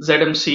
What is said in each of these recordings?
ZMC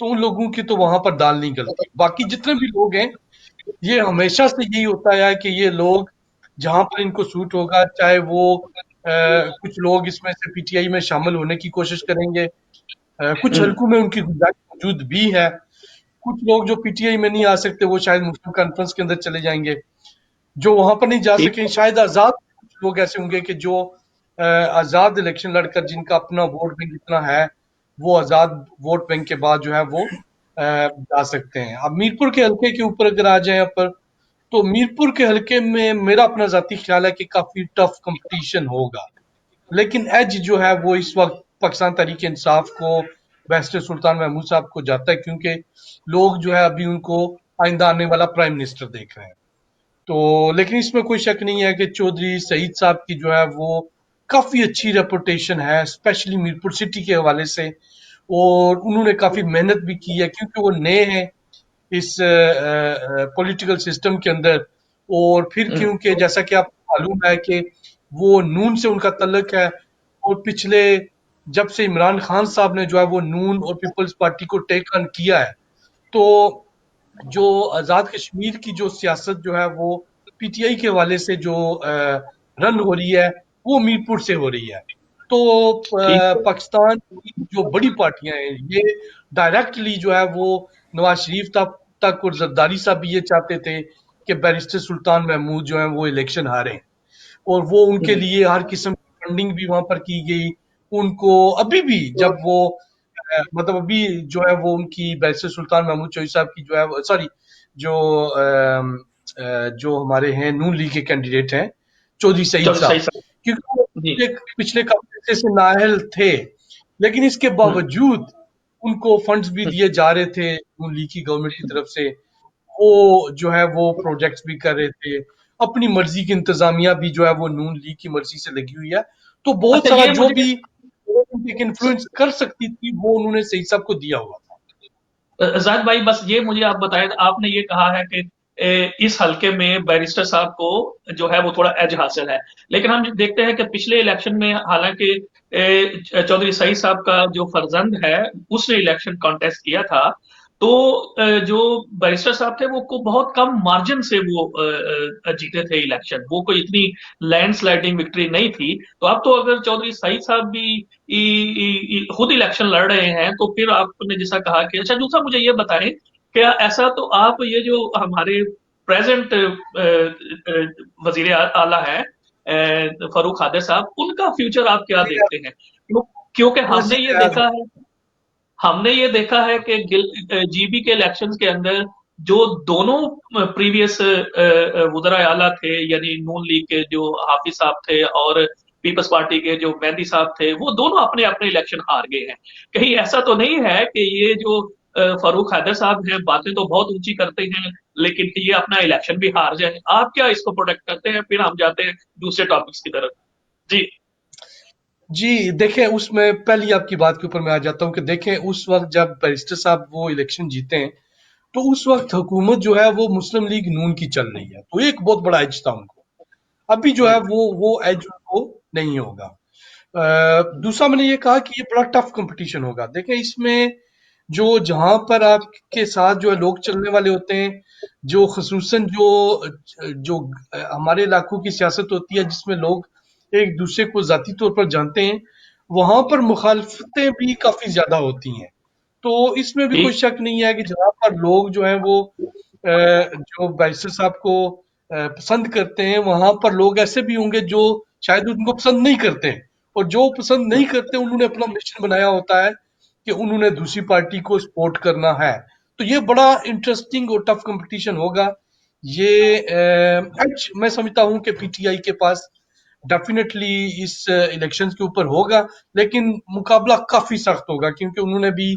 تو ان لوگوں کی تو وہاں پر دال نہیں گلتی. باقی جتنے بھی لوگ ہیں یہ ہمیشہ سے یہی ہوتا ہے کہ یہ لوگ جہاں پر ان کو سوٹ ہوگا، چاہے وہ کچھ لوگ اس میں سے پی ٹی آئی میں شامل ہونے کی کوشش کریں گے، کچھ حلقوں میں ان کی گنجائش موجود بھی ہے، کچھ لوگ جو پی ٹی آئی میں نہیں آ سکتے وہ شاید مسلم کانفرنس کے اندر چلے جائیں گے، جو وہاں پر نہیں جا ٹھیک سکیں شاید آزاد کچھ لوگ ایسے ہوں گے کہ جو آزاد الیکشن لڑ کر جن کا اپنا ووٹ بینک اتنا ہے وہ آزاد ووٹ بینک کے بعد جو ہے وہ جا سکتے ہیں. اب میرپور کے حلقے کے اوپر اگر آ جائیں یہاں پر، تو میرپور کے حلقے میں میرا اپنا ذاتی خیال ہے کہ کافی ٹف کمپٹیشن ہوگا، لیکن ایج جو ہے وہ اس وقت پاکستان تحریک انصاف کو، بیرسٹر سلطان محمود صاحب کو جاتا ہے، کیونکہ لوگ جو ہے ابھی ان کو آئندہ آنے والا پرائم منسٹر دیکھ رہے ہیں. تو لیکن اس میں کوئی شک نہیں ہے کہ چودھری سعید صاحب کی جو ہے وہ کافی اچھی ریپوٹیشن ہے، اسپیشلی میرپور سٹی کے حوالے سے، اور انہوں نے کافی محنت بھی کی ہے کیونکہ وہ نئے ہیں اس پولیٹیکل سسٹم کے اندر، اور پھر کیونکہ جیسا کہ آپ کو معلوم ہے کہ وہ نون سے ان کا تعلق ہے، اور پچھلے جب سے عمران خان صاحب نے جو ہے وہ نون اور پیپلز پارٹی کو ٹیک آن کیا ہے، تو جو آزاد کشمیر کی جو سیاست جو ہے وہ پی ٹی آئی کے حوالے سے جو رن ہو رہی ہے وہ میرپور سے ہو رہی ہے. تو ٹھیک پاکستان کی جو بڑی پارٹیاں ہیں یہ ڈائریکٹلی جو ہے وہ نواز شریف تک اور زرداری صاحب بھی یہ چاہتے تھے کہ بیرسٹر سلطان محمود جو ہیں وہ الیکشن ہاریں، اور وہ ان کے لیے ہر قسم کی فنڈنگ بھی وہاں پر کی گئی. ان کو ابھی بھی جب وہ مطلب ابھی جو ہے وہ ان کی بیرسٹر سلطان محمود چودھری صاحب کی جو ہے سوری جو جو ہمارے ہیں نون لیگ کے کینڈیڈیٹ ہیں چودھری سعید چلو صاحب، صحیح صاحب. کیونکہ جی. وہ پچھلے کافی عرصے سے نااہل تھے، لیکن اس کے باوجود ان کو فنڈز بھی دیے جا رہے تھے نون لیگ کی گورنمنٹ کی طرف سے، وہ جو ہے وہ پروجیکٹس بھی کر رہے تھے، اپنی مرضی کی انتظامیہ بھی جو ہے وہ نون لیگ کی مرضی سے لگی ہوئی ہے. تو بہت اچھا سارا یہ جو مجھے بھی انفلوئنس کر سکتی تھی وہ انہوں نے سعید صاحب کو دیا ہوا تھا. زاہد بھائی بس یہ مجھے آپ بتائیں، آپ نے یہ کہا ہے کہ اس حلقے میں بیرسٹر صاحب کو جو ہے وہ تھوڑا ایج حاصل ہے، لیکن ہم دیکھتے ہیں کہ پچھلے الیکشن میں حالانکہ چودھری سعید صاحب کا جو فرزند ہے اس نے الیکشن کانٹیسٹ کیا تھا، تو جو بیرسٹر صاحب تھے وہ کو بہت کم مارجن سے وہ جیتے تھے الیکشن، وہ کوئی اتنی لینڈ سلائڈنگ وکٹری نہیں تھی. تو اب تو اگر چودھری سعید صاحب بھی خود الیکشن لڑ رہے ہیں تو پھر آپ نے جیسا کہا کہ اچھا دوسرا مجھے یہ بتائیں کیا ایسا تو آپ یہ جو ہمارے پریزنٹ وزیر اعلیٰ ہے فاروق حادث صاحب، ان کا فیوچر آپ کیا دیکھتے ہیں؟ کیونکہ وزیر اعظم ہم نے یہ دیکھا ہے کہ جی بی کے الیکشنز کے اندر جو دونوں پریویس وزراء اعلیٰ تھے، یعنی نون لیگ کے جو حافظ صاحب تھے اور پیپلز پارٹی کے جو مہندی صاحب تھے، وہ دونوں اپنے اپنے الیکشن ہار گئے ہیں. کہیں ایسا تو نہیں ہے کہ یہ جو فاروق حیدر صاحب ہیں باتیں تو بہت اونچی کرتے ہیں لیکن یہ اپنا الیکشن بھی ہار جائیں؟ آپ کیا اس کو پروٹیکٹ کرتے ہیں؟ پھر ہم جاتے ہیں دوسرے ٹاپکس کی طرف. جی جی دیکھیں، اس میں پہلی آپ کی بات کے اوپر میں آ جاتا ہوں کہ دیکھیں اس وقت جب بیرسٹر صاحب وہ الیکشن جیتے ہیں تو اس وقت حکومت جو ہے وہ مسلم لیگ نون کی چل رہی ہے، تو ایک بہت بڑا ایج تھا ان کو. ابھی جو ہے وہ ایج ان کو نہیں ہوگا. دوسرا میں نے یہ کہا کہ یہ بڑا ٹف کمپٹیشن ہوگا. دیکھیں اس میں جو جہاں پر آپ کے ساتھ جو ہے لوگ چلنے والے ہوتے ہیں، جو خصوصاً جو ہمارے علاقوں کی سیاست ہوتی ہے جس میں لوگ ایک دوسرے کو ذاتی طور پر جانتے ہیں، وہاں پر مخالفتیں بھی کافی زیادہ ہوتی ہیں. تو اس میں بھی کوئی ٹھیک. شک نہیں ہے کہ جہاں پر لوگ جو ہیں وہ جو بیرسٹر صاحب کو پسند کرتے ہیں، وہاں پر لوگ ایسے بھی ہوں گے جو شاید ان کو پسند نہیں کرتے، اور جو پسند نہیں کرتے انہوں نے اپنا مشن بنایا ہوتا ہے کہ انہوں نے دوسری پارٹی کو سپورٹ کرنا ہے. تو یہ بڑا انٹرسٹنگ اور ٹف کمپٹیشن ہوگا. یہ میں سمجھتا ہوں کہ پی ٹی آئی کے پاس ڈیفینیٹلی اس الیکشن کے اوپر ہوگا، لیکن مقابلہ کافی سخت ہوگا کیونکہ انہوں نے بھی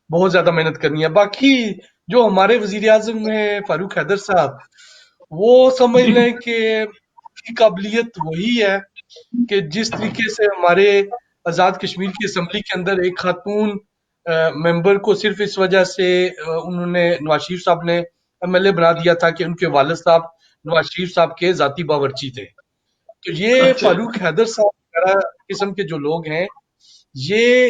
بہت زیادہ محنت کرنی ہے. باقی جو ہمارے وزیر اعظم ہیں فاروق حیدر صاحب، وہ سمجھ لیں کہ کی قابلیت وہی ہے کہ جس طریقے سے ہمارے آزاد کشمیر کی اسمبلی کے اندر ایک خاتون ممبر کو صرف اس وجہ سے انہوں نے نواز شریف صاحب نے ایم ایل اے بنا دیا تھا کہ ان کے والد صاحب نواز شریف صاحب کے ذاتی باورچی تھے. تو یہ اچھا فاروق حیدر صاحب وغیرہ قسم کے جو لوگ ہیں، یہ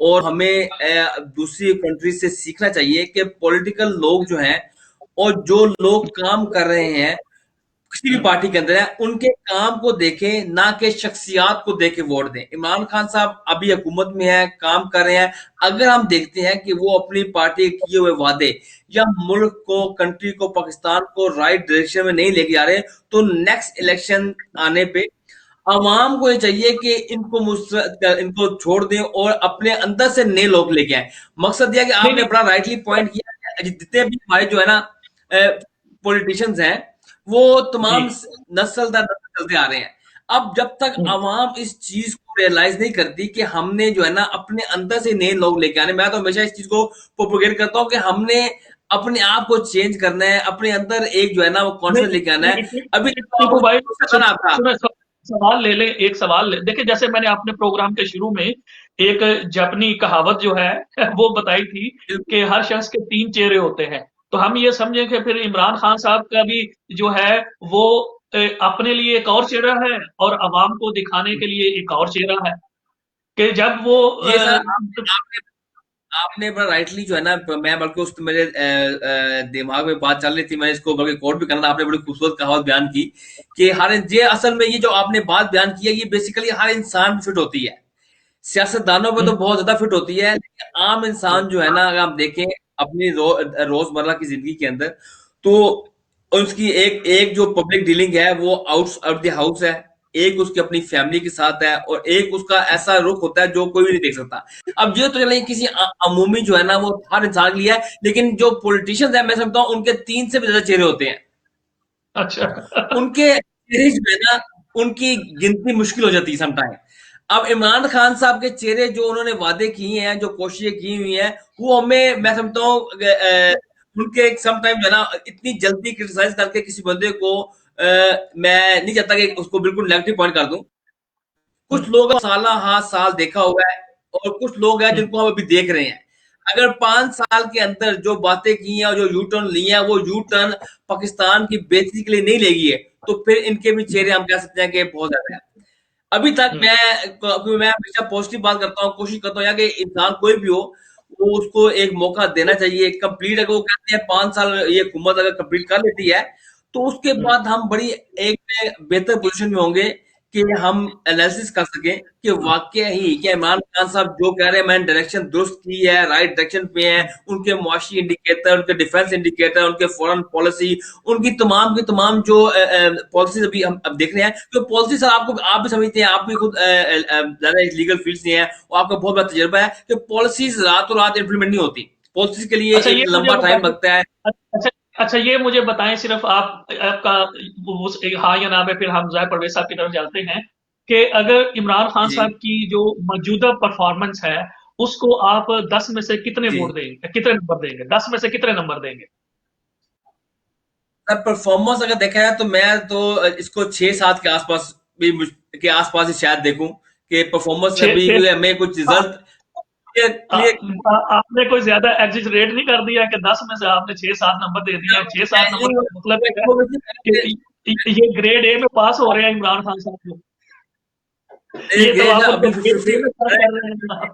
اور ہمیں دوسری کنٹریز سے سیکھنا چاہیے کہ پولیٹیکل لوگ جو ہیں اور جو لوگ کام کر رہے ہیں کسی بھی پارٹی کے اندر ہے، ان کے کام کو دیکھیں نہ کہ شخصیات کو دیکھ کے ووٹ دیں. عمران خان صاحب ابھی حکومت میں ہیں، کام کر رہے ہیں. اگر ہم دیکھتے ہیں کہ وہ اپنی پارٹی کے کیے ہوئے وعدے یا ملک کو، کنٹری کو، پاکستان کو رائٹ ڈائریکشن میں نہیں لے کے جا رہے، تو نیکسٹ الیکشن آنے پہ عوام کو یہ چاہیے کہ ان کو چھوڑ دیں اور اپنے اندر سے نئے لوگ لے کے آئیں. مقصد یہ کہ آپ نہیں نے نہیں بڑا رائٹلی پوائنٹ کیا کہ جتنے بھی ہمارے جو ہے نا پولیٹیشینز ہیں وہ جی تمام نسل در نسل چلتے آ رہے ہیں. اب جب تک عوام اس چیز کو ریئلائز نہیں کرتی کہ ہم نے جو ہے نا اپنے اندر سے نئے لوگ لے کے آنے، میں تو ہمیشہ اس چیز کو پروپیگیٹ کرتا ہوں کہ ہم نے اپنے آپ کو چینج کرنا ہے، اپنے اندر ایک جو ہے نا وہ کانفیڈنس لے کے آنا ہے. ابھی ٹیپو بھائی آپ سوال لے لیں، ایک سوال لے دیکھیں. جیسے میں نے اپنے پروگرام کے شروع میں ایک جاپنی کہاوت جو ہے وہ بتائی تھی کہ ہر شخص کے 3 چہرے ہوتے ہیں. تو ہم یہ سمجھیں کہ پھر عمران خان صاحب کا بھی جو ہے وہ اپنے لیے ایک اور چہرہ ہے اور عوام کو دکھانے کے لیے ایک اور چہرہ ہے کہ جب وہ یہ سر آپ نے بڑا رائٹلی جو ہے نا، میں بلکہ اس میرے دماغ میں بات چل رہی تھی، میں اس کو بلکہ کوٹ بھی کرنا تھا. آپ نے بڑی خوبصورت کہاوت بیان کی کہ یہ اصل میں یہ جو آپ نے بات بیان کی ہے یہ بیسیکلی ہر انسان فٹ ہوتی ہے. سیاست دانوں پہ تو بہت زیادہ فٹ ہوتی ہے، لیکن عام انسان جو ہے نا اگر آپ دیکھیں اپنی روزمرہ کی زندگی کے اندر، تو اس کی ایک جو پبلک ڈیلنگ ہے وہ آؤٹ دی ہاؤس ہے، ایک اس کی اپنی فیملی کے ساتھ ہے، اور ایک اس کا ایسا رخ ہوتا ہے جو کوئی بھی نہیں دیکھ سکتا. اب یہ تو چلیں کسی عمومی جو ہے نا وہ ہر انسان کے لیے ہے، لیکن جو پولیٹیشینز ہیں میں سمجھتا ہوں ان کے 3 سے بھی زیادہ چہرے ہوتے ہیں. اچھا ان کے چہرے جو ہے نا ان کی گنتی مشکل ہو جاتی ہے سم ٹائم. اب عمران خان صاحب کے چہرے جو انہوں نے وعدے کیے ہیں، جو کوششیں کی ہوئی ہیں، وہ ہمیں میں سمجھتا ہوں ان کے سم ٹائم جو ہے نا اتنی جلدی کرٹیسائز کر کے کسی بندے کو میں نہیں چاہتا کہ اس کو بالکل نیگیٹو پوائنٹ کر دوں. کچھ لوگ سالہ ہاتھ سال دیکھا ہوا ہے اور کچھ لوگ ہیں جن کو ہم ابھی دیکھ رہے ہیں. اگر 5 سال کے اندر جو باتیں کی ہیں اور جو یو ٹرن لی ہیں وہ یو ٹرن پاکستان کی بہتری کے لیے نہیں لے گی ہے، تو پھر ان کے بھی چہرے ہم کہہ سکتے ہیں کہ بہت زیادہ ہیں. ابھی تک میں ہمیشہ پازیٹیو بات کرتا ہوں، کوشش کرتا ہوں یا کہ انسان کوئی بھی ہو وہ اس کو ایک موقع دینا چاہیے کمپلیٹ. اگر وہ کہتے ہیں 5 سال یہ حکومت اگر کمپلیٹ کر لیتی ہے تو اس کے بعد ہم بڑی ایک بہتر پوزیشن میں ہوں گے کہ ہم انالیسس کر سکیں کہ واقع ہی کہ عمران خان صاحب جو کہہ رہے ہیں میں نے ڈائریکشن درست کی ہے، رائٹ ڈائریکشن پہ ہیں. ان کے معاشی انڈیکیٹر، ان کے ڈیفینس انڈیکیٹر، ان کے فورن پالیسی، ان کی تمام جو پالیسیز ابھی ہم اب دیکھ رہے ہیں. جو پالیسیز آپ بھی سمجھتے ہیں، آپ بھی خود زیادہ لیگل فیلڈ سے ہیں اور آپ کا بہت بڑا تجربہ ہے کہ پالیسیز راتوں رات امپلیمنٹ نہیں ہوتی. پالیسیز کے لیے اچھا ایک یہ مجھے لمبا ٹائم بتائیں لگتا ہے. اچھا یہ مجھے بتائیں صرف آپ کا ہاں یا نہ میں پھر ہم ظاہر پرویز صاحب کی طرف جاتے ہیں کہ اگر عمران خان جی صاحب کی جو موجودہ پرفارمنس ہے اس کو آپ 10 میں سے کتنے جی ووٹ دیں گے، کتنے نمبر دیں گے، 10 میں سے کتنے نمبر دیں گے؟ پرفارمنس اگر دیکھا جائے تو میں تو اس کو 6-7 کے آس پاس بھی کے آس پاس ہی شاید دیکھوں کہ پرفارمنس چھ ابھی چھ ہمیں کچھ رزلٹ کلیئر. آپ نے کوئی زیادہ ایگزیجریٹ نہیں کر دیا کہ 10 میں سے آپ نے 6-7 نمبر دے دیے ہیں؟ 6-7 نمبر کا مطلب یہ ہے کہ یہ گریڈ اے میں پاس ہو رہے ہیں عمران خان صاحب کو. یہ تو آپ ان کو ابھی گریڈ بی میں سر کر رہے ہیں جناب.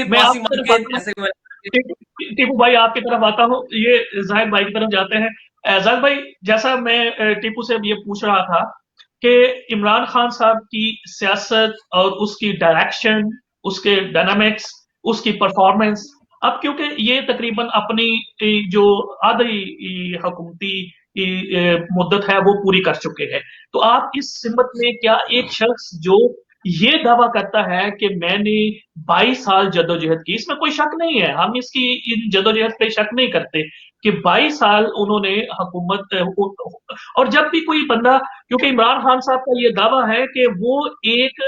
میں آپ کی طرف آتا ہوں، ٹیپو بھائی آپ کی طرف آتا ہوں، یہ زاہد بھائی کی طرف جاتے ہیں. زاہد بھائی جیسا میں ٹیپو سے یہ پوچھ رہا تھا کہ عمران خان صاحب کی سیاست اور اس کی ڈائریکشن، اس کے ڈائنامکس، اس کی پرفارمنس، اب کیونکہ یہ تقریباً اپنی جو آدھی حکومتی مدت ہے وہ پوری کر چکے ہیں، تو آپ اس سمت میں کیا ایک شخص جو یہ دعویٰ کرتا ہے کہ میں نے 22 سال جدوجہد کی، اس میں کوئی شک نہیں ہے، ہم اس کی ان جدوجہد پہ شک نہیں کرتے کہ 22 سال انہوں نے حکومت، اور جب بھی کوئی بندہ، کیونکہ عمران خان صاحب کا یہ دعویٰ ہے کہ وہ ایک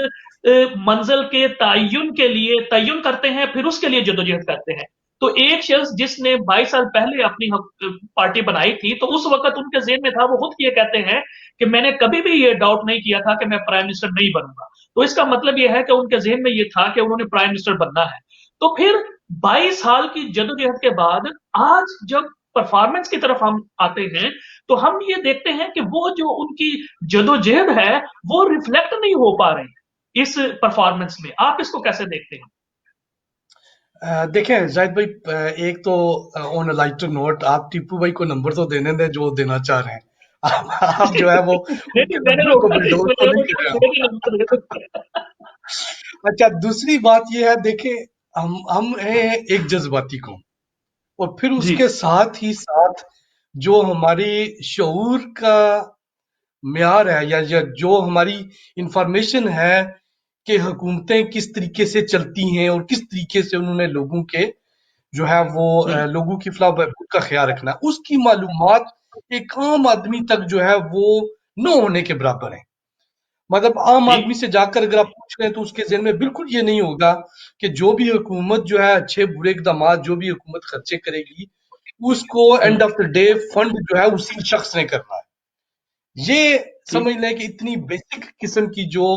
منزل کے تعین کرتے ہیں پھر اس کے لیے جدوجہد کرتے ہیں. تو ایک شخص جس نے 22 سال پہلے اپنی پارٹی بنائی تھی تو اس وقت ان کے ذہن میں تھا، وہ خود یہ کہتے ہیں کہ میں نے کبھی بھی یہ ڈاؤٹ نہیں کیا تھا کہ میں پرائم منسٹر نہیں بنوں گا. تو اس کا مطلب یہ ہے کہ ان کے ذہن میں یہ تھا کہ انہوں نے پرائم منسٹر بننا ہے. تو پھر 22 سال کی جدوجہد کے بعد آج جب پرفارمنس کی طرف ہم آتے ہیں تو ہم یہ دیکھتے ہیں کہ وہ جو ان کی جدوجہد ہے وہ ریفلیکٹ نہیں ہو پا رہی. اس پرفارمنس میں آپ اس کو کیسے دیکھتے ہیں؟ دیکھیں زاہد بھائی، ایک تو آن لائٹر نوٹ، آپ ٹیپو بھائی کو نمبر تو دینے دیں جو دینا چاہ رہے ہیں. آپ جو ہے وہ ان کے میں نے نمبر کو روکا اس بلڈوز میں تو نہیں کر رہے. میرے بھی نمبر دے سکتے ہیں. اچھا، دوسری بات یہ ہے، دیکھیں ہم ہیں ایک جذباتی قوم، اور پھر اس جی کے ساتھ ہی ساتھ جو ہماری شعور کا معیار ہے، یا جو ہماری انفارمیشن ہے کہ حکومتیں کس طریقے سے چلتی ہیں اور کس طریقے سے انہوں نے لوگوں کے جو ہے وہ لوگوں کی فلاح و بہبود کا خیال رکھنا ہے، اس کی معلومات ایک عام آدمی تک جو ہے وہ نہ ہونے کے برابر ہیں. مطلب عام جی آدمی سے جا کر اگر آپ پوچھ رہے ہیں تو اس کے ذہن میں بالکل یہ نہیں ہوگا کہ جو بھی حکومت جو ہے اچھے برے اقدامات جو بھی حکومت خرچے کرے گی، اس کو and of the day fund جو ہے اسی شخص نے کرنا ہے. یہ ٹھیک. سمجھ لیں کہ اتنی بیسک قسم کی جو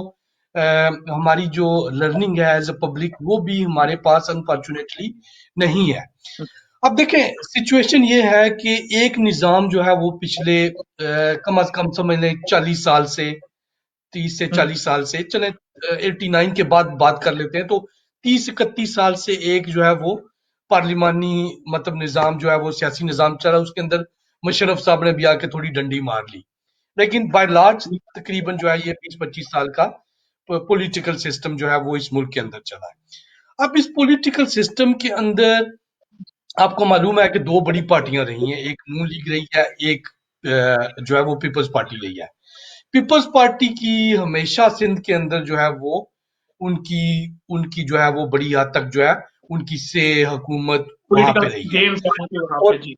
ہماری جو لرننگ ہے ایز اے پبلک، وہ بھی ہمارے پاس انفارچونیٹلی نہیں ہے. اب دیکھیں سچویشن یہ ہے کہ ایک نظام جو ہے وہ پچھلے کم از کم سمجھ لیں 40 سال سے، 30 سے 40 سال سے، چلیں 89 کے بعد بات کر لیتے ہیں، تو 30 31 سال سے ایک جو ہے وہ پارلیمانی مطلب نظام جو ہے وہ سیاسی نظام چل رہا ہے. اس کے اندر مشرف صاحب نے بھی آ کے تھوڑی ڈنڈی مار لی، لیکن بائی لارج تقریباً جو ہے یہ 20 25 سال کا پولیٹیکل سسٹم جو ہے وہ اس ملک کے اندر چلا ہے. اب اس پولیٹیکل سسٹم کے اندر آپ کو معلوم ہے کہ دو بڑی پارٹیاں رہی ہیں، ایک نون لیگ رہی ہے، ایک جو ہے وہ پیپلز پارٹی رہی ہے. پیپلز پارٹی کی ہمیشہ سندھ کے اندر جو ہے وہ ان کی جو ہے وہ بڑی حد تک جو ہے ان کی سے حکومت وہاں پہ پولیٹیکل رہی ہے. گیمز وہاں اور پہ. جی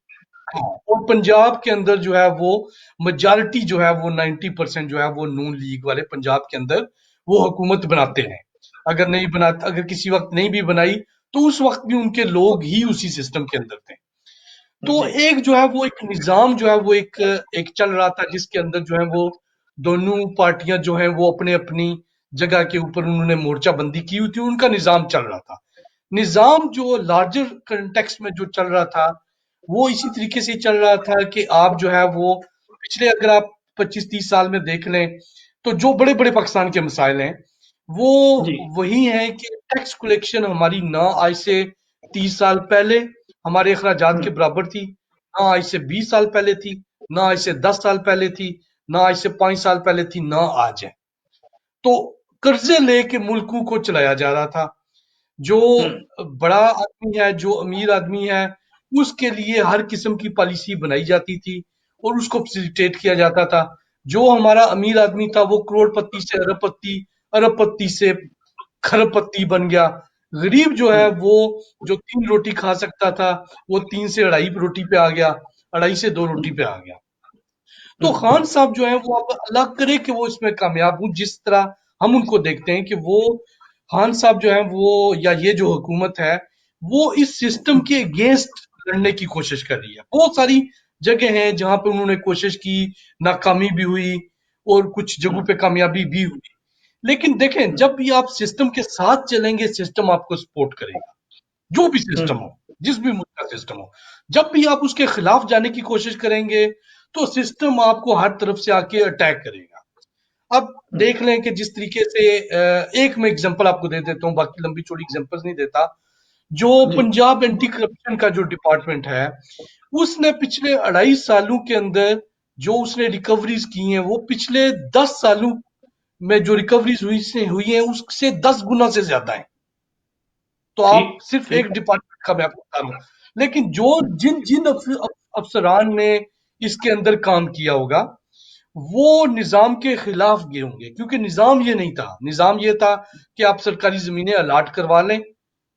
اور پنجاب کے اندر جو ہے وہ میجارٹی جو ہے وہ 90% جو ہے وہ نون لیگ والے پنجاب کے اندر وہ حکومت بناتے ہیں. اگر نہیں بناتے، اگر کسی وقت نہیں بھی بنائی تو اس وقت بھی ان کے لوگ ہی اسی سسٹم کے اندر تھے. تو جی ایک جو ہے وہ ایک نظام جو ہے وہ ایک چل رہا تھا جس کے اندر جو ہے وہ دونوں پارٹیاں جو ہیں وہ اپنے اپنی جگہ کے اوپر انہوں نے مورچہ بندی کی ہوئی تھی، ان کا نظام چل رہا تھا. نظام جو لارجر کنٹیکسٹ میں جو چل رہا تھا وہ اسی طریقے سے چل رہا تھا کہ آپ جو ہے وہ پچھلے اگر آپ 25 30 سال میں دیکھ لیں تو جو بڑے بڑے پاکستان کے مسائل ہیں وہ جی وہی ہیں کہ ٹیکس کلیکشن ہماری نہ آج سے 30 سال پہلے ہمارے اخراجات کے برابر تھی، نہ آج سے 20 سال پہلے تھی، نہ آج سے 10 سال پہلے تھی، نہ آج سے 5 سال پہلے تھی، نہ آج ہے. تو قرضے لے کے ملکوں کو چلایا جا رہا تھا. جو بڑا آدمی ہے، جو امیر آدمی ہے، اس کے لیے ہر قسم کی پالیسی بنائی جاتی تھی اور اس کو فیسیلیٹیٹ کیا جاتا تھا. جو ہمارا امیر آدمی تھا وہ کروڑ پتی سے ارب پتی، ارب پتی سے کھرب پتی بن گیا. غریب جو ہے وہ جو 3 روٹی کھا سکتا تھا وہ 3 سے 2.5 روٹی پہ آ گیا، 2.5 سے 2 روٹی پہ آ گیا. تو خان صاحب جو ہیں وہ اب اللہ کرے کہ وہ اس میں کامیاب ہوں. جس طرح ہم ان کو دیکھتے ہیں کہ وہ خان صاحب جو ہیں وہ یا یہ جو حکومت ہے وہ اس سسٹم کے اگینسٹ لڑنے کی کوشش کر رہی ہے. بہت ساری جگہ ہیں جہاں پہ انہوں نے کوشش کی، ناکامی بھی ہوئی اور کچھ جگہوں پہ کامیابی بھی ہوئی. لیکن دیکھیں جب بھی آپ سسٹم کے ساتھ چلیں گے سسٹم آپ کو سپورٹ کرے گا، جو بھی سسٹم ہو، جس بھی ملک کا سسٹم ہو. جب بھی آپ اس کے خلاف جانے کی کوشش کریں گے تو سسٹم آپ کو ہر طرف سے آ کے اٹیک کرے گا. اب دیکھ لیں کہ جس طریقے سے ایک میں اگزامپل آپ کو دے دیتا ہوں، باقی لمبی چوڑی اگزامپل نہیں دیتا. جو جی پنجاب اینٹی کرپشن کا جو ڈپارٹمنٹ ہے اس نے پچھلے 2.5 سالوں کے اندر جو اس نے ریکوریز کی ہیں وہ پچھلے 10 سالوں میں جو ریکوریز ہوئی ہیں اس سے 10 گنا سے زیادہ ہیں. تو آپ ٹھیک صرف ٹھیک. ایک ڈپارٹمنٹ کا میں آپ کو بتا رہا ہوں. لیکن جو جن جن افسران نے اس کے اندر کام کیا ہوگا وہ نظام کے خلاف گئے ہوں گے، کیونکہ نظام یہ نہیں تھا. نظام یہ تھا کہ آپ سرکاری زمینیں الاٹ کروا لیں،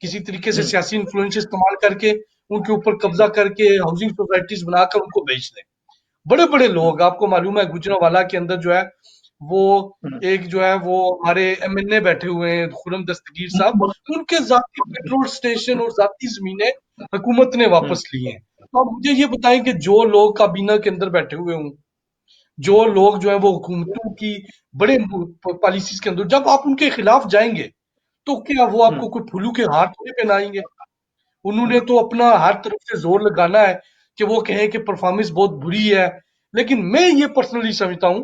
کسی طریقے سے سیاسی انفلوئنس استعمال کر کے ان کے اوپر قبضہ کر کے ہاؤسنگ سوسائٹیز بنا کر ان کو بیچ دیں. بڑے بڑے لوگ آپ کو معلوم ہے گجرانوالہ کے اندر جو ہے وہ ایک جو ہے وہ ہمارے ایم این اے بیٹھے ہوئے ہیں خرم دستگیر صاحب، ان کے ذاتی پیٹرول سٹیشن اور ذاتی زمینیں حکومت نے واپس لی ہیں. تو آپ مجھے یہ بتائیں کہ جو لوگ کابینہ کے اندر بیٹھے ہوئے ہوں، جو لوگ جو ہیں وہ حکومتوں کی بڑے پالیسیز کے اندر جب آپ ان کے خلاف جائیں گے تو کیا وہ آپ کو کوئی پھولو کے ہار تھوڑے پہنائیں گے؟ انہوں نے تو اپنا ہر طرف سے زور لگانا ہے کہ وہ کہیں کہ پرفارمنس بہت بری ہے. لیکن میں یہ پرسنلی سمجھتا ہوں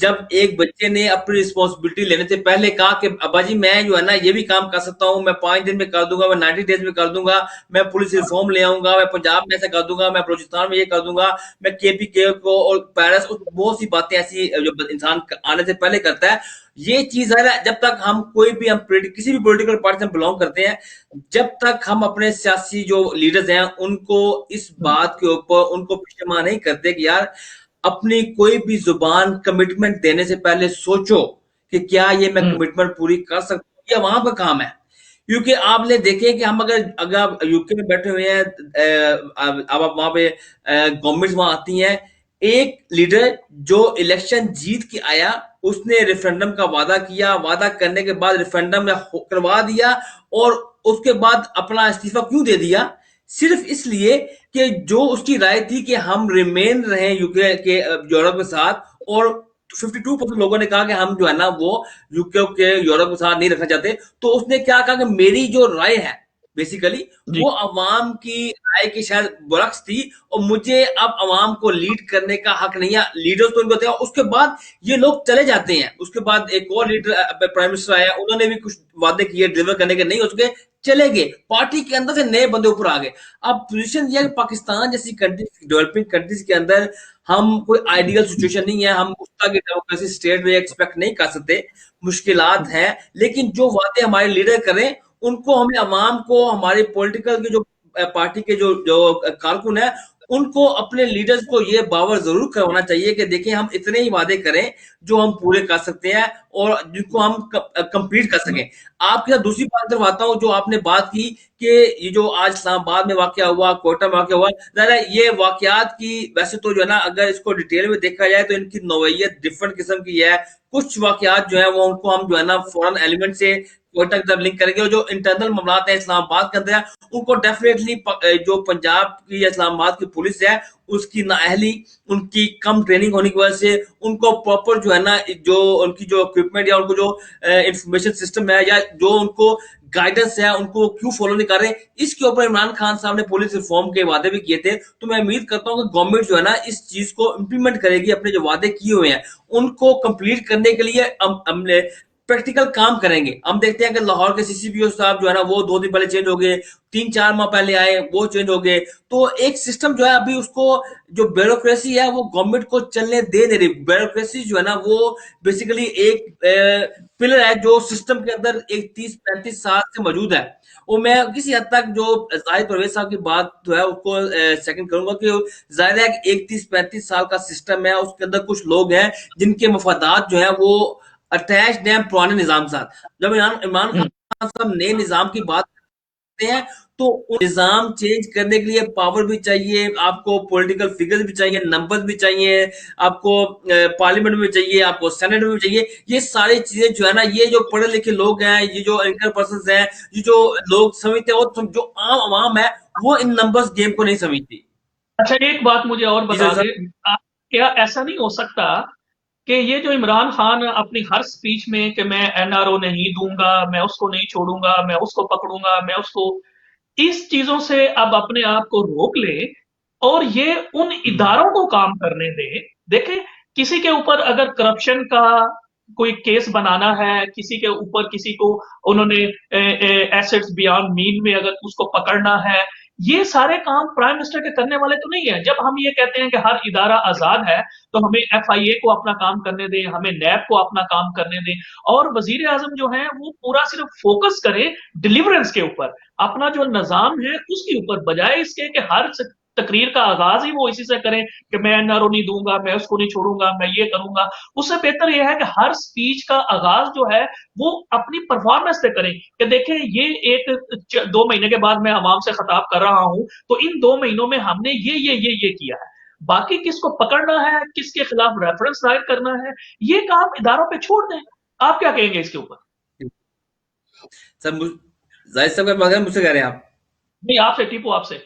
جب ایک بچے نے اپنی رسپانسبلٹی لینے سے پہلے کہا کہ ابا جی میں جو ہے نا یہ بھی کام کر سکتا ہوں, میں 5 دن میں کر دوں گا, میں 90 days میں کر دوں گا, میں پولیس ریفارم لے آؤں گا, میں پنجاب میں ایسا کر دوں گا, میں بلوچستان میں یہ کر دوں گا, میں KPK کو اور پیرس, بہت سی باتیں ایسی جو انسان آنے سے پہلے کرتا ہے. یہ چیز ہے جب تک ہم کوئی بھی ہم کسی بھی پولیٹیکل پارٹی سے بلانگ کرتے ہیں, جب تک ہم اپنے سیاسی جو لیڈرز ہیں ان کو اس بات کے اوپر ان کو پشیمان نہیں کرتے کہ یار اپنی کوئی بھی زبان کمٹمنٹ دینے سے پہلے سوچو کہ کیا یہ میں کمٹمنٹ پوری کر سکتا ہوں, یہ وہاں کا کام ہے. کیونکہ آپ نے دیکھیں کہ ہم اگر UK میں بیٹھے ہوئے ہیں, اب وہاں پہ گورنمنٹ وہاں آتی ہیں, ایک لیڈر جو الیکشن جیت کے آیا اس نے ریفرنڈم کا وعدہ کیا, وعدہ کرنے کے بعد ریفرنڈم نے کروا دیا, اور اس کے بعد اپنا استعفیٰ کیوں دے دیا؟ صرف اس لیے کہ جو اس کی رائے تھی کہ ہم ریمین رہیں UK کے یورپ کے ساتھ, اور 52% لوگوں نے کہا کہ ہم جو ہے نا وہ UK کے یورپ کے ساتھ نہیں رکھنا چاہتے. تو اس نے کیا کہا کہ میری جو رائے ہے بیسیکلی وہ عوام کی رائے کی شاید برعکس تھی, اور مجھے اب عوام کو لیڈ کرنے کا حق نہیں ہے. لیڈرز تو ان کو ہوتے ہیں, اس کے بعد یہ لوگ چلے جاتے ہیں. اس کے بعد ایک اور لیڈر پرائم منسٹر آیا, انہوں نے بھی کچھ وعدے کیے ڈیلیور کرنے کے, نہیں ہو چکے, چلے گئے. پارٹی کے اندر سے نئے بندے اوپر آ گئے. اب پوزیشن یہ ہے کہ پاکستان جیسی کنٹری, ڈیولپنگ کنٹریز کے اندر ہم کوئی آئیڈیل سچویشن نہیں ہے, ہم اس طرح کی ڈیموکریسی اسٹیٹ میں ایکسپیکٹ نہیں کر سکتے. مشکلات ہیں, لیکن جو وعدے ہمارے لیڈر کریں ان کو ہمیں عوام کو, ہماری پولیٹیکل کے جو پارٹی کے جو کارکن ہیں ان کو, اپنے لیڈرز کو یہ باور ضرور کروانا چاہیے کہ دیکھیں ہم اتنے ہی وعدے کریں جو ہم پورے کر سکتے ہیں اور جن کو ہم کمپلیٹ کر سکیں. آپ کے ساتھ دوسری بات طرف آتا ہوں, جو آپ نے بات کی کہ یہ جو آج اسلام آباد میں واقعہ ہوا, کوئٹہ میں واقعہ ہوا, ظاہر ہے یہ واقعات کی ویسے تو جو ہے نا اگر اس کو ڈیٹیل میں دیکھا جائے تو ان کی نوعیت ڈفرنٹ قسم کی ہے. کچھ واقعات جو ہیں وہ ان کو ہم جو ہے نا فوراً ایلیمنٹ سے کوئٹہ کی طرف لنک کریں گے, اور جو انٹرنل معاملات ہیں اسلام آباد کے اندر ہیں ان کو ڈیفینیٹلی جو پنجاب کی یا اسلام آباد کی پولیس ہے اس کی نااہلی, ان کی کم ٹریننگ ہونے کی وجہ سے, ان کو پراپر جو ہے نا جو ان کی جو اکوپمنٹ یا ان کو جو انفارمیشن سسٹم ہے یا جو ان کو گائیڈنس ہے ان کو کیوں فالو نہیں کر رہے, اس کے اوپر عمران خان صاحب نے پولیس ریفارم کے وعدے بھی کیے تھے. تو میں امید کرتا ہوں کہ گورنمنٹ جو ہے نا اس چیز کو امپلیمنٹ کرے گی, اپنے جو وعدے کیے ہوئے ہیں ان کو کمپلیٹ کرنے کے لیے ہم نے پریکٹیکل کام کریں گے. ہم دیکھتے ہیں کہ لاہور کے CCPO صاحب جو ہے نا وہ 2 دن پہلے چینج ہو گئے, 3-4 ماہ پہلے آئے وہ چینج ہو گئے. تو ایک سسٹم جو ہے ابھی اس کو جو بیوروکریسی ہے وہ گورنمنٹ کو چلنے دے نہیں رہی. بیوروکریسی جو ہے نا وہ بیسیکلی ایک پلر ہے جو سسٹم کے اندر ایک 30-35 سال سے موجود ہے. اور میں کسی حد تک جو زاہد پرویز صاحب کی بات جو ہے اس کو سیکنڈ کروں گا کہ ظاہر ہے کہ ایک 30-35 سال کا سسٹم ہے, اس کے اندر کچھ لوگ ہیں جن کے مفادات جو ہیں وہ اٹیچڈ ہیں پرانے نظام کے ساتھ. جب عمران خان صاحب نئے نظام کی بات کرتے ہیں تو نظام چینج کرنے کے لیے پاور بھی چاہیے, آپ کو پولیٹیکل فگرز بھی چاہیے, نمبرز بھی چاہیے, آپ کو پارلیمنٹ میں چاہیے, آپ کو سینٹ میں بھی چاہیے. یہ ساری چیزیں جو ہے نا یہ جو پڑھے لکھے لوگ ہیں, یہ جو انکر پرسنز ہیں, یہ جو لوگ سمجھتے ہیں, اور جو عام عوام ہے وہ ان نمبرز گیم کو نہیں سمجھتی. اچھا ایک بات مجھے اور بتا دیں, کیا ایسا نہیں ہو سکتا کہ یہ جو عمران خان اپنی ہر سپیچ میں کہ میں NRO نہیں دوں گا, میں اس کو نہیں چھوڑوں گا, میں اس کو پکڑوں گا, میں اس کو, اس چیزوں سے اب اپنے آپ کو روک لے اور یہ ان اداروں کو کام کرنے دے. دیکھیں کسی کے اوپر اگر کرپشن کا کوئی کیس بنانا ہے, کسی کے اوپر کسی کو انہوں نے ایسٹس بیان مین میں اگر اس کو پکڑنا ہے, یہ سارے کام پرائم منسٹر کے کرنے والے تو نہیں ہیں. جب ہم یہ کہتے ہیں کہ ہر ادارہ آزاد ہے تو ہمیں FIA کو اپنا کام کرنے دیں, ہمیں نیب کو اپنا کام کرنے دیں, اور وزیر اعظم جو ہیں وہ پورا صرف فوکس کرے ڈیلیورنس کے اوپر, اپنا جو نظام ہے اس کے اوپر, بجائے اس کے کہ ہر تقریر کا آغاز ہی وہ اسی سے کریں کہ میں NRO نہیں دوں گا, میں اس کو نہیں چھوڑوں گا, میں یہ کروں گا. اس سے بہتر یہ ہے کہ ہر سپیچ کا آغاز جو ہے وہ اپنی پرفارمنس سے کریں کہ دیکھیں یہ ایک 2 مہینے کے بعد میں عوام سے خطاب کر رہا ہوں تو ان 2 مہینوں میں ہم نے یہ کیا ہے. باقی کس کو پکڑنا ہے, کس کے خلاف ریفرنس دائر کرنا ہے, یہ کام اداروں پہ چھوڑ دیں. آپ کیا کہیں گے اس کے اوپر؟ سر زاہد صاحب کا مجھ سے کہہ رہے ہیں آپ؟ نہیں آپ سے, ٹیپو آپ سے.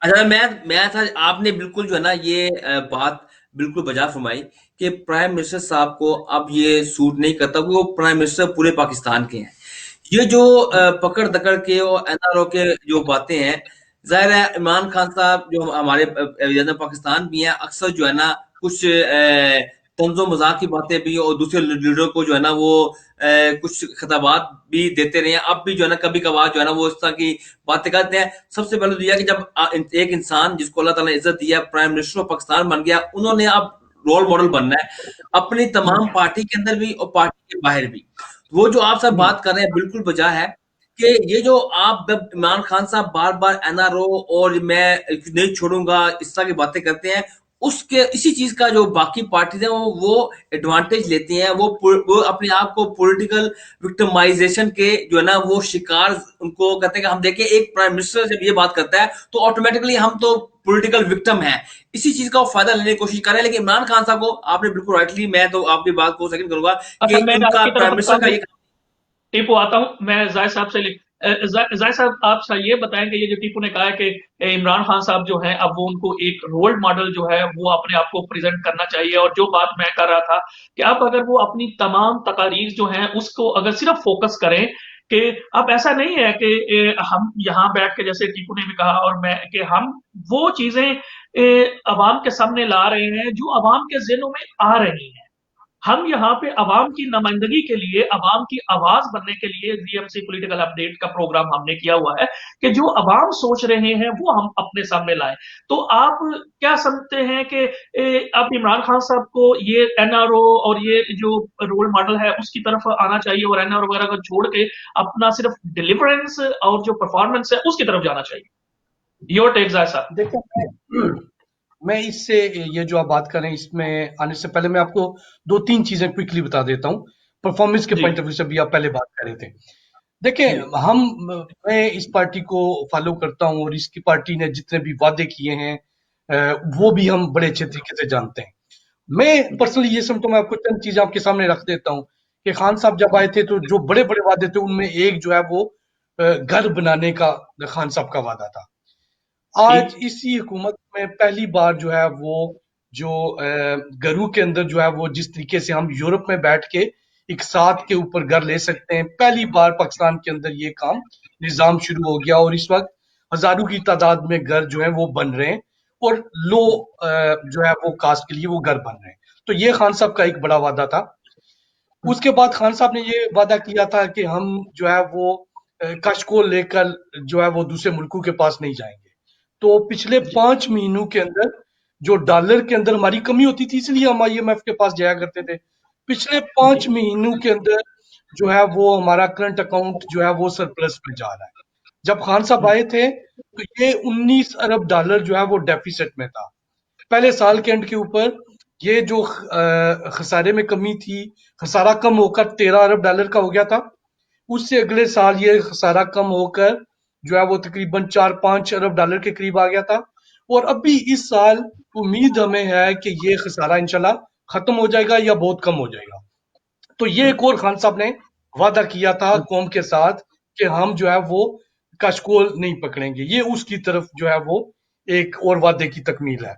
اچھا میں آپ نے بالکل جو ہے نا یہ بات بالکل بجا فرمائی کہ پرائم منسٹر صاحب کو اب یہ سوٹ نہیں کرتا, وہ پرائم منسٹر پورے پاکستان کے ہیں. یہ جو پکڑ دکڑ کے اور NRO کے جو باتیں ہیں, ظاہر ہے عمران خان صاحب جو ہمارے پاکستان بھی ہیں, اکثر جو ہے نا کچھ طنز و مذاق کی باتیں بھی اور دوسرے لیڈروں کو جو ہے نا وہ کچھ خطابات بھی دیتے رہے ہیں. اب بھی جو ہے نا کبھی کبھار جو ہے نا وہ اس طرح کی باتیں کرتے ہیں. سب سے پہلے تو یہ ہے کہ جب ایک انسان جس کو اللہ تعالیٰ نے عزت دیا, پرائم منسٹر آف پاکستان بن گیا, انہوں نے اب رول ماڈل بننا ہے اپنی تمام پارٹی کے اندر بھی اور پارٹی کے باہر بھی. وہ جو آپ سب بات کر رہے ہیں بالکل بجا ہے کہ یہ جو آپ جب عمران خان صاحب بار بار NRO اور میں نہیں چھوڑوں گا اس طرح کی باتیں کرتے ہیں, اسی چیز کا جو باقی پارٹیز ہیں وہ ایڈوانٹیج لیتی ہیں. وہ اپنے آپ کو پولیٹیکل وکٹمائزیشن کے جو ہے نا وہ شکار ان کو کہتے ہیں کہ ہم دیکھیں ایک پرائم منسٹر جب یہ بات کرتا ہے تو آٹومیٹکلی ہم تو پولیٹیکل وکٹم ہیں. اسی چیز کا وہ فائدہ لینے کی کوشش کر رہے ہیں. لیکن عمران خان صاحب کو آپ نے بالکل رائٹلی, میں تو آپ کی بات کو سیکنڈ کروں گا اچھا کہ میں ان آپ کا کی طرف پرائم آتا منسٹر کا ہوں, یہ ٹیپو آتا ہوں میں زاہد صاحب سے. زاہد صاحب آپ یہ بتائیں کہ یہ جو ٹیپو نے کہا ہے کہ عمران خان صاحب جو ہیں اب وہ ان کو ایک رول ماڈل جو ہے وہ اپنے آپ کو پریزنٹ کرنا چاہیے, اور جو بات میں کر رہا تھا کہ اب اگر وہ اپنی تمام تقاریر جو ہیں اس کو اگر صرف فوکس کریں کہ اب ایسا نہیں ہے کہ ہم یہاں بیٹھ کے جیسے ٹیپو نے بھی کہا اور میں کہ ہم وہ چیزیں عوام کے سامنے لا رہے ہیں جو عوام کے ذہنوں میں آ رہی ہیں. ہم یہاں پہ عوام کی نمائندگی کے لیے, عوام کی آواز بننے کے لیے GMC پولیٹیکل اپڈیٹ کا پروگرام ہم نے کیا ہوا ہے کہ جو عوام سوچ رہے ہیں وہ ہم اپنے سامنے لائیں. تو آپ کیا سمجھتے ہیں کہ اب عمران خان صاحب کو یہ NRO اور یہ جو رول ماڈل ہے اس کی طرف آنا چاہیے اور NRO وغیرہ کو چھوڑ کے اپنا صرف ڈیلیورنس اور جو پرفارمنس ہے اس کی طرف جانا چاہیے؟ یور ٹیک زاہد صاحب. دیکھیں میں اس سے یہ جو آپ بات کر رہے ہیں اس میں آنے سے پہلے میں آپ کو 2-3 چیزیں کوئکلی بتا دیتا ہوں پرفارمنس کے پوائنٹ آف ویو سے. بھی آپ پہلے بات کر رہے تھے. دیکھیں میں اس پارٹی کو فالو کرتا ہوں اور اس کی پارٹی نے جتنے بھی وعدے کیے ہیں وہ بھی ہم بڑے اچھے طریقے سے جانتے ہیں. میں پرسنلی یہ سمجھتا ہوں, میں آپ کو چند چیزیں آپ کے سامنے رکھ دیتا ہوں کہ خان صاحب جب آئے تھے تو جو بڑے بڑے وعدے تھے ان میں ایک جو ہے وہ گھر بنانے کا خان صاحب کا وعدہ تھا. آج اسی حکومت میں پہلی بار جو ہے وہ جو گھروں کے اندر جو ہے وہ جس طریقے سے ہم یورپ میں بیٹھ کے ایک ساتھ کے اوپر گھر لے سکتے ہیں, پہلی بار پاکستان کے اندر یہ کام نظام شروع ہو گیا اور اس وقت ہزاروں کی تعداد میں گھر جو ہیں وہ بن رہے ہیں اور لو جو ہے وہ کاسٹ کے لیے وہ گھر بن رہے ہیں. تو یہ خان صاحب کا ایک بڑا وعدہ تھا. اس کے بعد خان صاحب نے یہ وعدہ کیا تھا کہ ہم جو ہے وہ کشکول لے کر جو ہے وہ دوسرے ملکوں کے پاس نہیں جائیں گے. تو پچھلے 5 مہینوں کے اندر جو ڈالر کے اندر ہماری کمی ہوتی تھی اس لیے ہم IMF کے پاس جایا کرتے تھے, پچھلے 5 مہینوں کے اندر جو ہے وہ ہمارا کرنٹ اکاؤنٹ جو ہے وہ سرپلس میں جا رہا ہے. جب خان صاحب آئے تھے تو یہ 19 ارب ڈالر جو ہے وہ ڈیفیسٹ میں تھا. پہلے سال کے اینڈ کے اوپر یہ جو خسارے میں کمی تھی, خسارہ کم ہو کر 13 ارب ڈالر کا ہو گیا تھا. اس سے اگلے سال یہ خسارہ کم ہو کر جو ہے وہ تقریباً 4-5 ارب ڈالر کے قریب آ گیا تھا. اور ابھی اس سال امید ہمیں ہے کہ یہ خسارہ انشاءاللہ ختم ہو جائے گا یا بہت کم ہو جائے گا. تو یہ ایک اور خان صاحب نے وعدہ کیا تھا قوم کے ساتھ کہ ہم جو ہے وہ کشکول نہیں پکڑیں گے. یہ اس کی طرف جو ہے وہ ایک اور وعدے کی تکمیل ہے.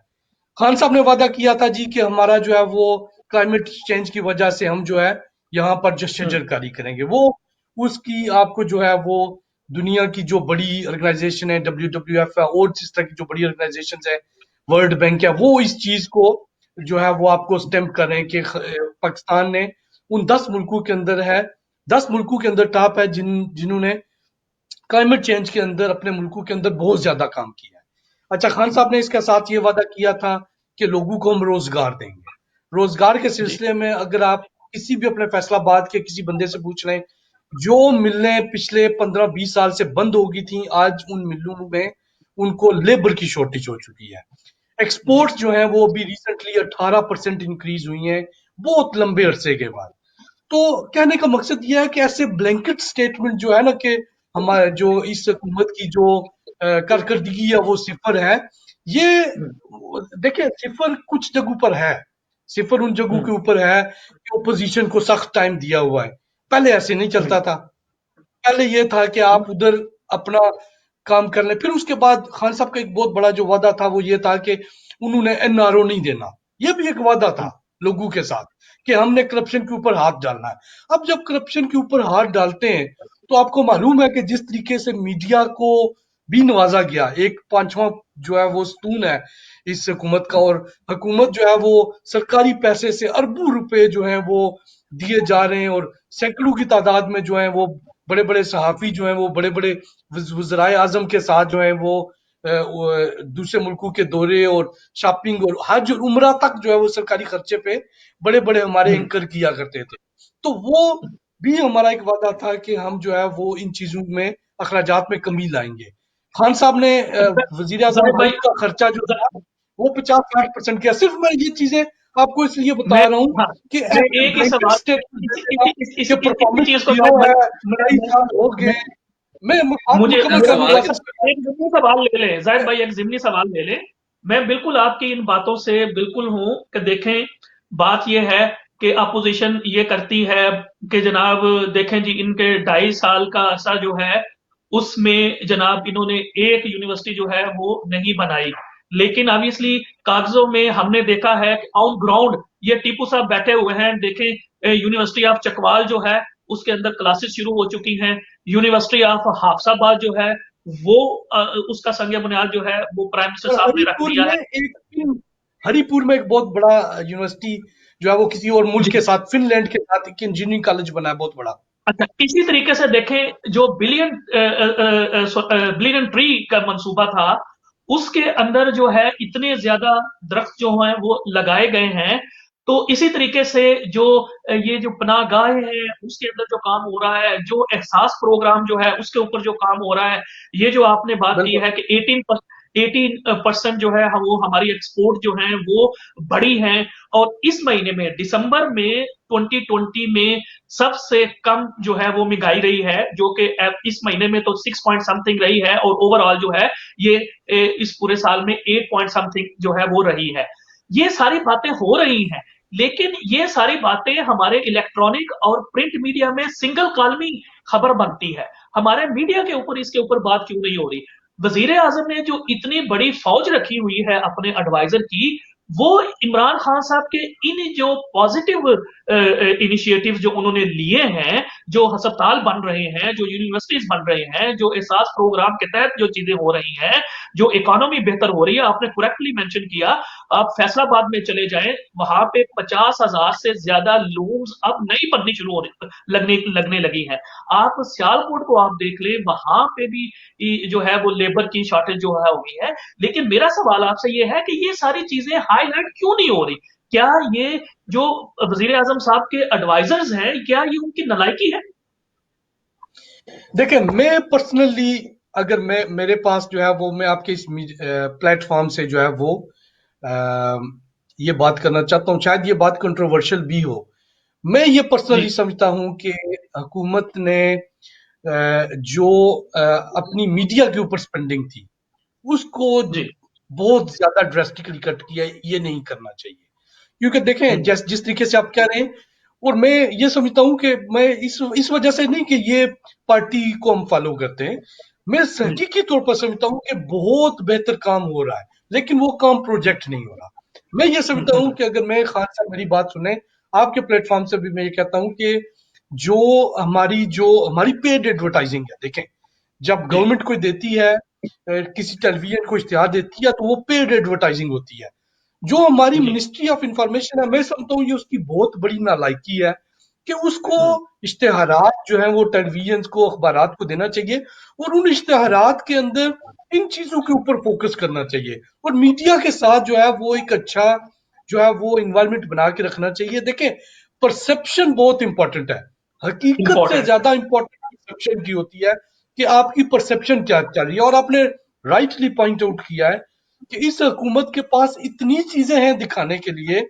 خان صاحب نے وعدہ کیا تھا جی کہ ہمارا جو ہے وہ کلائمیٹ چینج کی وجہ سے ہم جو ہے یہاں پر شجر کاری کریں گے. وہ اس کی آپ کو جو ہے وہ دنیا کی جو بڑی آرگنائزیشن ہے WWF ہے اور جس طرح کی جو بڑی آرگنائزیشن ہے ورلڈ بینک ہے وہ اس چیز کو جو ہے وہ آپ کو سٹیمپ کر رہے ہیں کہ پاکستان نے ان 10 ملکوں کے اندر ہے, 10 ملکوں کے اندر ٹاپ ہے جنہوں نے کلائمیٹ چینج کے اندر اپنے ملکوں کے اندر بہت زیادہ کام کیا ہے. اچھا خان صاحب نے اس کے ساتھ یہ وعدہ کیا تھا کہ لوگوں کو ہم روزگار دیں گے. روزگار کے سلسلے میں اگر آپ کسی بھی اپنے فیصلہ آباد کے کسی بندے سے پوچھ لیں, جو ملیں پچھلے 15-20 سال سے بند ہو گئی تھیں آج ان ملوں میں ان کو لیبر کی شارٹیج ہو چکی ہے. ایکسپورٹس جو ہیں وہ بھی ریسنٹلی 18% انکریز ہوئی ہیں بہت لمبے عرصے کے بعد. تو کہنے کا مقصد یہ ہے کہ ایسے بلینکٹ سٹیٹمنٹ جو ہے نا کہ ہمارے جو اس حکومت کی جو کارکردگی ہے وہ صفر ہے, یہ دیکھیں صفر کچھ جگہوں پر ہے, صفر ان جگہوں کے اوپر ہے کہ اپوزیشن کو سخت ٹائم دیا ہوا ہے. پہلے ایسے نہیں چلتا تھا, پہلے یہ تھا کہ آپ ادھر اپنا کام کر لیں. پھر اس کے بعد خان صاحب کا ایک بہت بڑا جو وعدہ تھا وہ یہ تھا کہ انہوں نے NRO نہیں دینا. یہ بھی ایک وعدہ تھا لوگوں کے ساتھ کہ ہم نے کرپشن کے اوپر ہاتھ ڈالنا ہے. اب جب کرپشن کے اوپر ہاتھ ڈالتے ہیں تو آپ کو معلوم ہے کہ جس طریقے سے میڈیا کو بھی نوازا گیا, ایک 5واں جو ہے وہ ستون ہے اس حکومت کا، اور حکومت جو ہے وہ سرکاری پیسے سے اربوں روپے جو ہیں وہ دیے جا رہے ہیں، اور سینکڑوں کی تعداد میں جو ہیں وہ بڑے بڑے صحافی جو ہیں وہ بڑے بڑے وزرائے اعظم کے ساتھ جو ہیں وہ دوسرے ملکوں کے دورے اور شاپنگ اور حج اور عمرہ تک جو ہے وہ سرکاری خرچے پہ بڑے بڑے ہمارے اینکر کیا کرتے تھے. تو وہ بھی ہمارا ایک وعدہ تھا کہ ہم جو ہے وہ ان چیزوں میں اخراجات میں کمی لائیں گے. خان صاحب نے وزیر اعظم زاہد بھائی، ملک کا خرچہ جو تھا وہ 50-60% کیا. صرف میں یہ چیزیں آپ کو اس لیے بتا میں رہا ہوں ہاں کہ میں ایسے ایک ہی بلینکٹ سوال اسٹیٹمنٹ اسی دینا اسی اسی کہ اسی اسی پرفارمنس چیز کو زیرو زاہد بھائی، ہے، میں 2.5 سال ہو گئے. میں بات مجھے مکمل ایک کرنے سوال کا کے کوشش ایک ضمنی سوال لے لیں زاہد بھائی، ایک ضمنی سوال لے لیں. میں بالکل آپ کی ان باتوں سے بالکل ہوں کہ دیکھیں، بات یہ ہے کہ اپوزیشن یہ کرتی ہے کہ جناب دیکھیں جی ان کے 2.5 سال کا عرصہ جو ہے اس میں جناب انہوں نے ایک یونیورسٹی جو ہے وہ نہیں بنائی. لیکن obviously کاغذوں میں ہم نے دیکھا ہے کہ آن گراؤنڈ یہ ٹیپو صاحب بیٹھے ہوئے ہیں. دیکھیں یونیورسٹی آف چکوال جو ہے اس کے اندر کلاسز شروع ہو چکی ہیں. یونیورسٹی آف حافظ آباد جو ہے وہ اس کا سنگ بنیاد جو ہے وہ پرائم منسٹر اور صاحب نے رکھ دیا ہے. ہری پور میں ایک بہت بڑا یونیورسٹی جو ہے وہ کسی اور ملک جی کے ساتھ، فن لینڈ کے ساتھ ایک انجینئرنگ کالج بنا ہے بہت بڑا. اچھا، اسی طریقے سے دیکھیں جو بلین ٹری کا منصوبہ تھا اس کے اندر جو ہے اتنے زیادہ درخت جو ہیں وہ لگائے گئے ہیں. تو اسی طریقے سے جو یہ جو پناہ گاہیں ہیں اس کے اندر جو کام ہو رہا ہے، جو احساس پروگرام جو ہے اس کے اوپر جو کام ہو رہا ہے، یہ جو آپ نے بات کی بالکل ہے کہ 18% جو ہے وہ ہماری ایکسپورٹ جو ہیں وہ بڑی ہیں. اور اس مہینے میں دسمبر میں 2020 میں سب سے کم جو ہے وہ مہنگائی رہی ہے، جو کہ اس مہینے میں تو 6 پوائنٹ سم تھنگ رہی ہے، اور اوور آل جو ہے یہ اس پورے سال میں 8 پوائنٹ سم تھنگ جو ہے وہ رہی ہے. یہ ساری باتیں ہو رہی ہیں، لیکن یہ ساری باتیں ہمارے الیکٹرانک اور پرنٹ میڈیا میں سنگل کالمی خبر بنتی ہے. ہمارے میڈیا کے اوپر اس کے اوپر بات کیوں نہیں ہو رہی؟ وزیر اعظم نے جو اتنی بڑی فوج رکھی ہوئی ہے اپنے ایڈوائزر کی، وہ عمران خان صاحب کے ان جو پازیٹیو انیشیٹو جو انہوں نے لیے ہیں، جو ہسپتال بن رہے ہیں، جو یونیورسٹیز بن رہے ہیں، جو احساس پروگرام کے تحت جو چیزیں ہو رہی ہیں، جو اکانومی بہتر ہو رہی ہے. آپ نے کریکٹلی مینشن کیا، آپ فیصل آباد میں چلے جائیں، وہاں پہ 50,000 سے زیادہ لومز اب نئی بننی شروع لگنے لگی ہیں. آپ سیالکوٹ کو آپ دیکھ لیں، وہاں پہ بھی جو ہے وہ لیبر کی شارٹیج جو ہے ہوئی ہے. لیکن میرا سوال آپ سے یہ ہے کہ یہ ساری چیزیں ہائی لائٹ کیوں نہیں ہو رہی؟ کیا یہ جو وزیر اعظم صاحب کے ایڈوائزرز ہیں، کیا یہ ان کی نالائکی ہے؟ دیکھیں، میں پرسنلی اگر میرے پاس جو ہے وہ میں آپ کے اس پلیٹ فارم سے جو ہے وہ یہ بات کرنا چاہتا ہوں، شاید یہ بات کنٹروورشل بھی ہو. میں یہ پرسنلی جی سمجھتا ہوں کہ حکومت نے جو اپنی میڈیا کے اوپر سپینڈنگ تھی اس کو جی بہت زیادہ ڈریسٹکلی کٹ کیا. یہ نہیں کرنا چاہیے، کیونکہ دیکھیں جس طریقے سے آپ کہہ رہے ہیں، اور میں یہ سمجھتا ہوں کہ میں اس وجہ سے نہیں کہ یہ پارٹی کو ہم فالو کرتے ہیں، میں حقیقی طور پر سمجھتا ہوں کہ بہت بہتر کام ہو رہا ہے، لیکن وہ کام پروجیکٹ نہیں ہو رہا. میں یہ سمجھتا ہوں کہ اگر میں خان صاحب میری بات سنیں، آپ کے پلیٹ فارم سے بھی میں یہ کہتا ہوں کہ جو ہماری پیڈ ایڈورٹائزنگ ہے، دیکھیں جب جی گورنمنٹ کوئی دیتی ہے، کسی ٹیلی ویژن کو اشتہار دیتی ہے تو وہ پیڈ ایڈورٹائزنگ ہوتی ہے. جو ہماری جی منسٹری آف انفارمیشن ہے، میں سمجھتا ہوں یہ اس کی بہت بڑی نالائکی ہے کہ اس کو اشتہارات جو ہیں وہ ٹیلی ویژن کو، اخبارات کو دینا چاہیے، اور ان اشتہارات کے اندر ان چیزوں کے اوپر فوکس کرنا چاہیے، اور میڈیا کے ساتھ جو ہے وہ ایک اچھا جو ہے وہ انوائرمنٹ بنا کے رکھنا چاہیے. دیکھیں، پرسپشن بہت امپورٹنٹ ہے، حقیقت سے امپورٹنٹ. زیادہ امپورٹنٹ پرسپشن کی ہوتی ہے کہ آپ کی پرسپشن کیا چل رہی ہے. اور آپ نے رائٹلی پوائنٹ آؤٹ کیا ہے کہ اس حکومت کے پاس اتنی چیزیں ہیں دکھانے کے لیے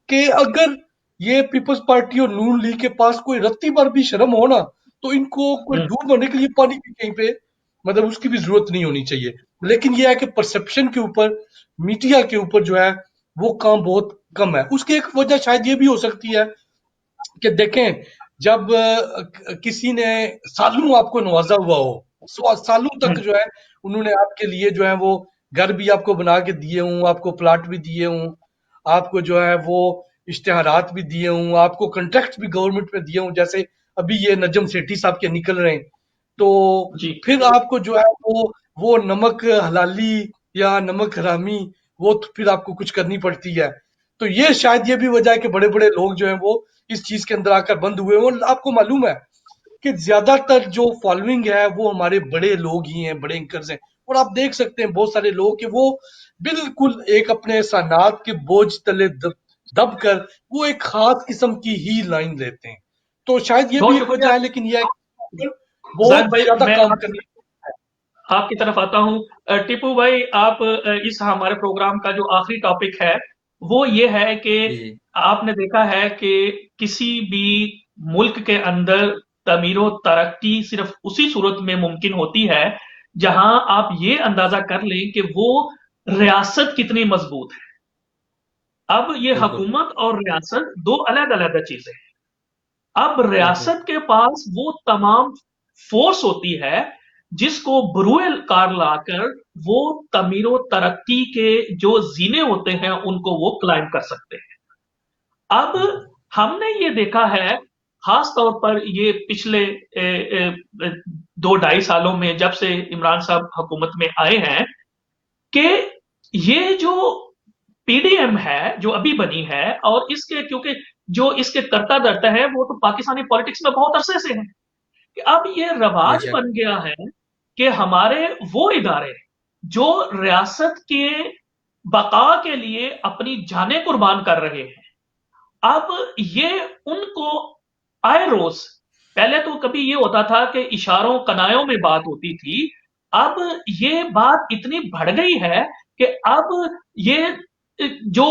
کہ اگر یہ پیپلز پارٹی اور نون لیگ کے پاس کوئی رتی بھر بھی شرم ہونا تو ان کو کوئی ڈوب مرنے کے لیے پانی بھی کہیں پہ مطلب اس کی بھی ضرورت نہیں ہونی چاہیے. لیکن یہ ہے کہ پرسپشن کے اوپر، میڈیا کے اوپر جو ہے وہ کام بہت کم ہے. اس کی ایک وجہ شاید یہ بھی ہو سکتی ہے کہ دیکھیں جب کسی نے سالوں آپ کو نوازا ہوا ہو، سالوں تک جو ہے انہوں نے آپ کے لیے جو ہے وہ گھر بھی آپ کو بنا کے دیے ہوں، آپ کو پلاٹ بھی دیے ہوں، آپ کو جو ہے وہ اشتہارات بھی دیے ہوں، آپ کو کنٹریکٹ بھی گورنمنٹ میں دیے ہوں، جیسے ابھی یہ نجم سیٹھی صاحب کے نکل رہے ہیں، تو جی پھر آپ کو جو ہے وہ نمک حلالی یا نمک حرامی وہ تو پھر آپ کو کچھ کرنی پڑتی ہے. تو یہ شاید یہ بھی وجہ ہے کہ بڑے بڑے لوگ جو ہیں وہ اس چیز کے اندر آ کر بند ہوئے. اور آپ کو معلوم ہے کہ زیادہ تر جو فالوئنگ ہے وہ ہمارے بڑے لوگ ہی ہیں, بڑے اینکرز ہیں. اور آپ دیکھ سکتے ہیں بہت سارے لوگ کہ وہ بالکل ایک اپنے سانات کے بوجھ تلے دب کر وہ ایک خاص قسم کی ہی لائن لیتے ہیں. تو شاید یہ بھی بہت ایک شکریہ وجہ ہے, لیکن یہ ہے کہ زاہد بہت بھائی. زیادہ میں کام کرنے. آپ کی طرف آتا ہوں. ٹیپو بھائی, آپ اس ہمارے پروگرام کا جو آخری ٹاپک ہے وہ یہ ہے کہ جی آپ نے دیکھا ہے کہ کسی بھی ملک کے اندر تعمیر و ترقی صرف اسی صورت میں ممکن ہوتی ہے جہاں آپ یہ اندازہ کر لیں کہ وہ ریاست کتنی مضبوط ہے. اب یہ بالکل حکومت اور ریاست دو الگ الگ چیزیں ہیں. اب بالکل ریاست کے پاس وہ تمام فورس ہوتی ہے جس کو بروئے کار لا کر وہ تعمیر و ترقی کے جو زینے ہوتے ہیں ان کو وہ کلائم کر سکتے ہیں. اب ہم نے یہ دیکھا ہے خاص طور پر یہ پچھلے 2-2.5 سالوں میں جب سے عمران صاحب حکومت میں آئے ہیں کہ یہ جو پی ڈی ایم ہے جو ابھی بنی ہے, اور اس کے کیونکہ جو اس کے کرتا دھرتا ہے وہ تو پاکستانی پالیٹکس میں بہت عرصے سے ہے, کہ اب یہ بے رواج شک بن گیا ہے کہ ہمارے وہ ادارے جو ریاست کے بقا کے لیے اپنی جانیں قربان کر رہے ہیں, اب یہ ان کو آئے روز, پہلے تو کبھی یہ ہوتا تھا کہ اشاروں کنایوں میں بات ہوتی تھی, اب یہ بات اتنی بڑھ گئی ہے کہ اب یہ جو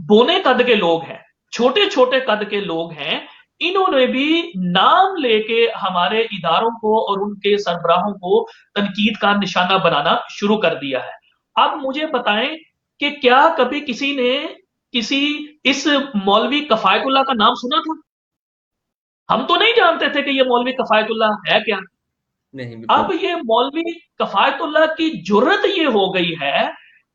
بونے قد کے لوگ ہیں, چھوٹے چھوٹے قد کے لوگ ہیں, انہوں نے بھی نام لے کے ہمارے اداروں کو اور ان کے سربراہوں کو تنقید کا نشانہ بنانا شروع کر دیا ہے. اب مجھے بتائیں کہ کیا کبھی کسی نے اس مولوی کفایت اللہ کا نام سنا تھا؟ ہم تو نہیں جانتے تھے کہ یہ مولوی کفایت اللہ ہے کیا. نہیں اب بالکل یہ مولوی کفایت اللہ کی جرت یہ ہو گئی ہے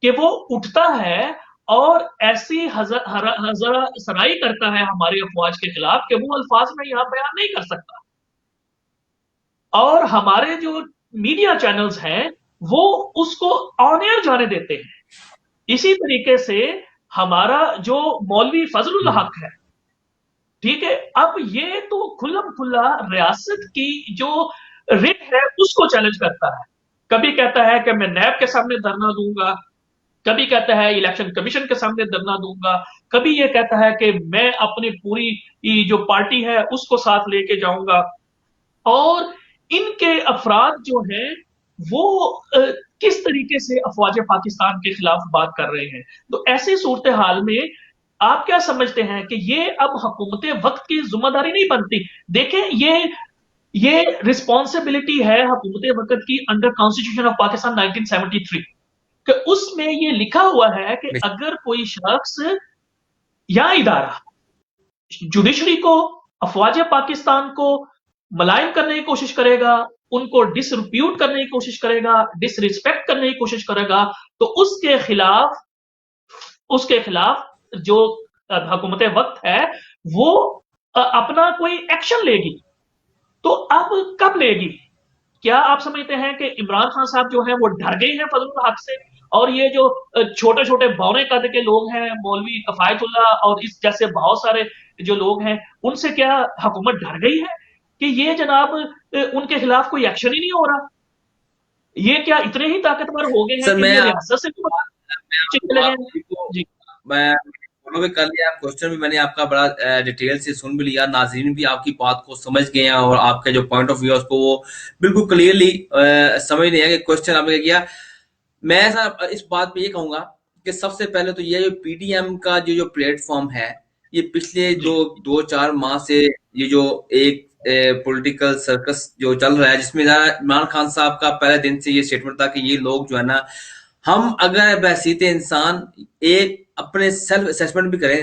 کہ وہ اٹھتا ہے اور ایسی ہزارہ سرائی کرتا ہے ہماری افواج کے خلاف کہ وہ الفاظ میں یہاں بیان نہیں کر سکتا. اور ہمارے جو میڈیا چینلز ہیں وہ اس کو آن ایئر جانے دیتے ہیں. اسی طریقے سے ہمارا جو مولوی فضل الحق ہے, ٹھیک ہے, اب یہ تو کھلم کھلا ریاست کی جو رٹ ہے اس کو چیلنج کرتا ہے. کبھی کہتا ہے کہ میں نیب کے سامنے دھرنا دوں گا, کبھی کہتا ہے الیکشن کمیشن کے سامنے دھرنا دوں گا, کبھی یہ کہتا ہے کہ میں اپنی پوری جو پارٹی ہے اس کو ساتھ لے کے جاؤں گا. اور ان کے افراد جو ہیں وہ کس طریقے سے افواج پاکستان کے خلاف بات کر رہے ہیں. تو ایسی صورتحال میں آپ کیا سمجھتے ہیں کہ یہ اب حکومت وقت کی ذمہ داری نہیں بنتی؟ دیکھیں یہ رسپانسبلٹی ہے حکومت وقت کی انڈر کانسٹیٹیوشن آف پاکستان 1973 کہ اس میں یہ لکھا ہوا ہے کہ بے اگر کوئی شخص یا ادارہ جوڈیشری کو, افواج پاکستان کو ملائم کرنے کی کوشش کرے گا, ان کو ڈس ریپیوٹ کرنے کی کوشش کرے گا, ڈس ریسپیکٹ کرنے کی کوشش کرے گا, تو اس کے خلاف جو حکومت وقت ہے وہ اپنا کوئی ایکشن لے گی. تو اب کب لے گی؟ کیا آپ سمجھتے ہیں کہ عمران خان صاحب جو ہیں وہ ڈر گئے ہیں فضل الحق سے, اور یہ جو چھوٹے چھوٹے بونے قد کے لوگ ہیں مولوی کفایت اللہ اور اس جیسے بہت سارے جو لوگ ہیں, ان سے کیا حکومت ڈر گئی ہے کہ یہ جناب ان کے خلاف کوئی ایکشن ہی نہیں ہو رہا؟ یہ کیا اتنے ہی طاقتور ہو گئے ہیں سر کہ میں یہ آپ ریاست سے بھی چلے گئے ہیں؟ کو جی میں فالو بھی کر لیا, کوشچن بھی میں نے آپ کا بڑا ڈیٹیل سے سن بھی لیا, ناظرین بھی آپ کی بات کو سمجھ گئے ہیں اور آپ کا جو پوائنٹ آف ویو ہے اس کو وہ بالکل کلیئرلی سمجھ لیا کہ کوشچن آپ نے کیا. میں اس بات پہ یہ کہوں گا کہ سب سے پہلے تو یہ جو پی ڈی ایم کا جو پلیٹ فارم ہے, یہ پچھلے جی 2-4 ماہ سے یہ جو ایک پولیٹیکل سرکس جو چل رہا ہے, جس میں عمران خان صاحب کا پہلے دن سے یہ اسٹیٹمنٹ تھا کہ یہ لوگ جو ہے نا, ہم اگر بحیثیت انسان ایک اپنے سیلف اسیسمنٹ بھی کریں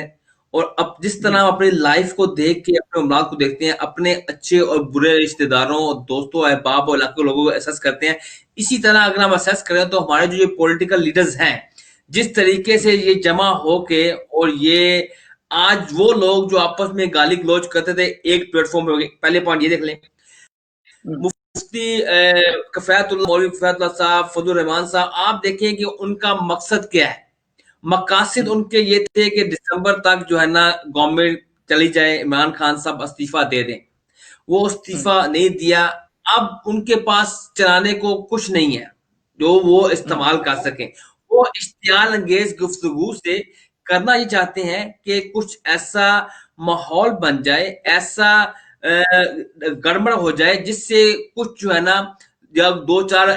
اور اب جس طرح جی ہم اپنی لائف کو دیکھ کے اپنے امراض کو دیکھتے ہیں, اپنے اچھے اور برے رشتہ داروں اور دوستوں احباب اور علاقے لوگوں کو اسیس کرتے ہیں, اسی طرح اگر ہم اسیس کریں تو ہمارے جو پولیٹیکل لیڈرز ہیں جس طریقے سے یہ جمع ہو کے, اور یہ آج وہ لوگ جو آپس میں گالی گلوچ کرتے تھے ایک پلیٹ فارم پہ ہو گئے. پہلے پوائنٹ یہ دیکھ لیں, مفتی کفایت اللہ, مولوی کفایت اللہ صاحب, فضل الرحمان صاحب, آپ دیکھیں کہ ان کا مقصد کیا ہے. مقاصد ان کے یہ تھے کہ دسمبر تک جو ہے نا گورنمنٹ چلی جائے، عمران خان صاحب استعفیٰ دے دیں. وہ استعفیٰ نہیں دیا. اب ان کے پاس چلانے کو کچھ نہیں ہے جو وہ استعمال کر سکیں. وہ اشتعال انگیز گفتگو سے کرنا یہ چاہتے ہیں کہ کچھ ایسا ماحول بن جائے، ایسا گڑبڑ ہو جائے جس سے کچھ جو ہے نا جب دو چار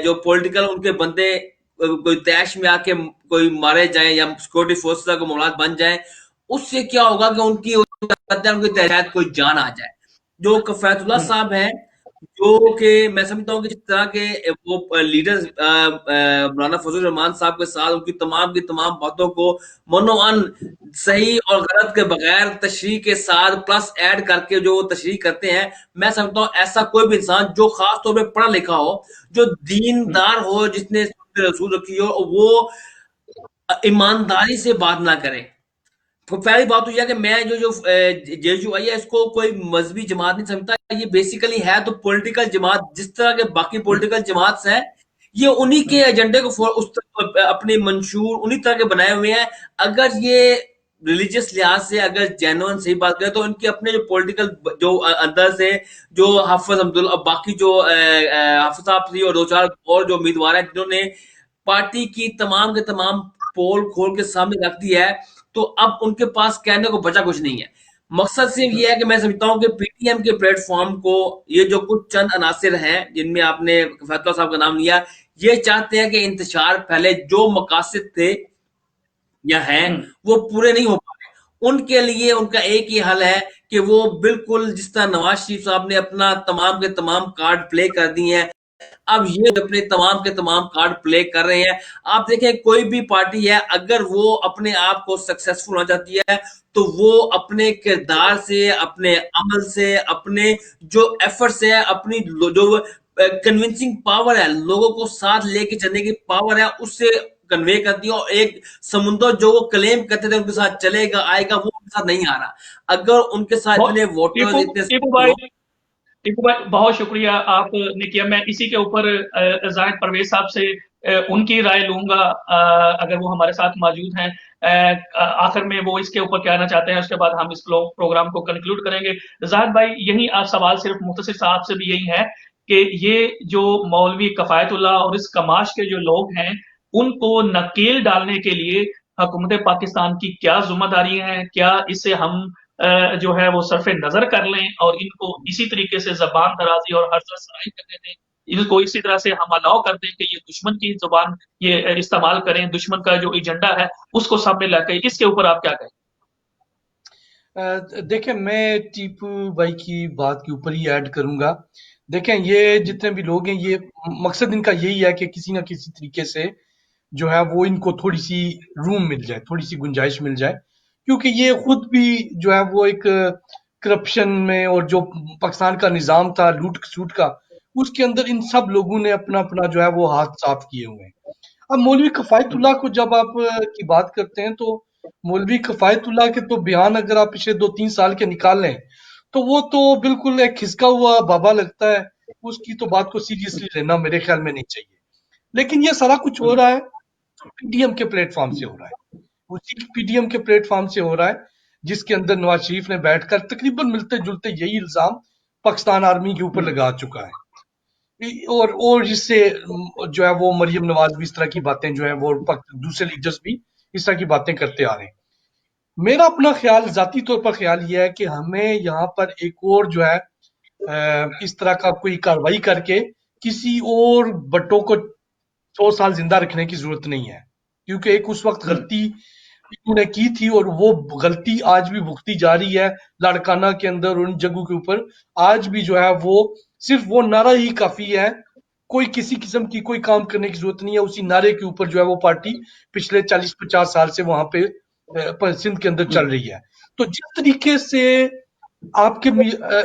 جو پولیٹیکل ان کے بندے کوئی تیش میں آ کے کوئی مارے جائیں یا سیکورٹی فورسز کو معاملات بن جائیں، اس سے کیا ہوگا کہ ان کی تحت کوئی جان آ جائے. جو کفایت اللہ صاحب ہیں، جو کہ میں سمجھتا ہوں کہ جس طرح کے وہ لیڈر مولانا فضل الرحمان صاحب کے ساتھ ان کی تمام باتوں کو منوعن صحیح اور غلط کے بغیر تشریح کے ساتھ پلس ایڈ کر کے جو تشریح کرتے ہیں، میں سمجھتا ہوں ایسا کوئی بھی انسان جو خاص طور پہ پڑھا لکھا ہو، جو دیندار ہو، جس نے رسول رکھی ہو، وہ ایمانداری سے بات نہ کرے. پہلی بات تو یہ کہ میں جو جے یو آئی ہے اس کو کوئی مذہبی جماعت نہیں سمجھتا. یہ بیسیکلی ہے تو پولیٹیکل جماعت، جس طرح کے باقی پولیٹیکل جماعت ہیں یہ انہی کے ایجنڈے کو اپنے منشور انہی طرح کے بنائے ہوئے ہیں. اگر یہ ریلیجیس لحاظ سے اگر جینوئن صحیح بات کریں تو ان کے اپنے جو پولیٹیکل جو اندر سے جو حافظ عبداللہ باقی جو حافظ صاحب تھی اور دو چار اور جو امیدوار ہیں جنہوں نے پارٹی کی تمام کے تمام پول کھول کے سامنے رکھ دی ہے، تو اب ان کے پاس کہنے کو بچا کچھ نہیں ہے. مقصد صرف یہ ہے کہ میں سمجھتا ہوں کہ پی ٹی ایم کے پلیٹ فارم کو یہ جو کچھ چند عناصر ہیں جن میں آپ نے کفایت اللہ صاحب کا نام لیا، یہ چاہتے ہیں کہ انتشار پہلے جو مقاصد تھے یا ہیں وہ پورے نہیں ہو پا رہے. ان کے لیے ان کا ایک ہی حل ہے کہ وہ بالکل جس طرح نواز شریف صاحب نے اپنا تمام کے تمام کارڈ پلے کر دی ہیں، اب یہ اپنے تمام کے تمام کارڈ پلے کر رہے ہیں. آپ دیکھیں کوئی بھی پارٹی ہے اگر وہ اپنے آپ کو سکسیسفل ہونا چاہتی ہے تو وہ اپنے کردار سے، اپنے عمل سے، اپنے جو ایفرٹ سے، اپنی جو کنونسنگ پاور ہے، لوگوں کو ساتھ لے کے چلنے کی پاور ہے، اس سے کنوے کرتی ہے. اور ایک سمندر جو وہ کلیم کرتے تھے ان کے ساتھ چلے گا آئے گا، وہ ان کے ساتھ نہیں آ رہا. اگر ان کے ساتھ اتنے ووٹر ٹیپو بھائی بہت شکریہ آپ نے کیا. میں اسی کے اوپر زاہد پرویز صاحب سے ان کی رائے لوں گا اگر وہ ہمارے ساتھ موجود ہیں. آخر میں وہ اس کے اوپر کہنا چاہتے ہیں، اس کے بعد ہم اس پروگرام کو کنکلوڈ کریں گے. زاہد بھائی یہی آپ سوال صرف مختصر صاحب سے بھی یہی ہے کہ یہ جو مولوی کفایت اللہ اور اس کماش کے جو لوگ ہیں ان کو نکیل ڈالنے کے لیے حکومت پاکستان کی کیا ذمہ داری ہیں؟ کیا اسے ہم جو ہے وہ صرف نظر کر لیں اور ان کو اسی طریقے سے زبان درازی اور حرص سرائی کرنے دیں، ان کو اسی طرح سے ہم الاؤ کر دیں کہ یہ دشمن کی زبان یہ استعمال کریں، دشمن کا جو ایجنڈا ہے اس کو سامنے لا کے؟ اس کے اوپر آپ کیا کہیں؟ دیکھیں میں ٹیپو بھائی کی بات کے اوپر ہی ایڈ کروں گا. دیکھیں یہ جتنے بھی لوگ ہیں یہ مقصد ان کا یہی ہے کہ کسی نہ کسی طریقے سے جو ہے وہ ان کو تھوڑی سی روم مل جائے، تھوڑی سی گنجائش مل جائے، کیونکہ یہ خود بھی جو ہے وہ ایک کرپشن میں اور جو پاکستان کا نظام تھا لوٹ کسوٹ کا، اس کے اندر ان سب لوگوں نے اپنا اپنا جو ہے وہ ہاتھ صاف کیے ہوئے ہیں. اب مولوی کفایت اللہ کو جب آپ کی بات کرتے ہیں تو مولوی کفایت اللہ کے تو بیان اگر آپ پچھلے 2-3 سال کے نکال لیں تو وہ تو بالکل ایک کھسکا ہوا بابا لگتا ہے. اس کی تو بات کو سیریسلی لینا میرے خیال میں نہیں چاہیے. لیکن یہ سارا کچھ ہو رہا ہے پی ڈی ایم کے پلیٹ فارم سے ہو رہا ہے، اسی پی ڈی ایم کے پلیٹ فارم سے ہو رہا ہے جس کے اندر نواز شریف نے بیٹھ کر تقریباً ملتے جلتے یہی الزام پاکستان آرمی کے اوپر لگا چکا ہے. اور جس سے جو ہے وہ مریم نواز بھی اس طرح کی باتیں جو ہیں وہ دوسرے لیڈرز بھی اس طرح کی باتیں کرتے آ رہے ہیں. میرا اپنا خیال ذاتی طور پر خیال یہ ہے کہ ہمیں یہاں پر ایک اور جو ہے اس طرح کا کوئی کاروائی کر کے کسی اور بٹوں کو 100 سال زندہ رکھنے کی ضرورت نہیں ہے، کیونکہ ایک اس وقت غلطی انہوں نے کی تھی اور وہ غلطی آج بھی بھگتی جا رہی ہے لاڑکانہ کے اندر اور ان جگہوں کے اوپر. آج بھی جو ہے وہ صرف وہ نعرہ ہی کافی ہے، کوئی کسی قسم کی کوئی کام کرنے کی ضرورت نہیں ہے. اسی نعرے کے اوپر جو ہے وہ پارٹی پچھلے 40-50 سال سے وہاں پہ سندھ کے اندر چل رہی ہے. تو جس طریقے سے آپ کے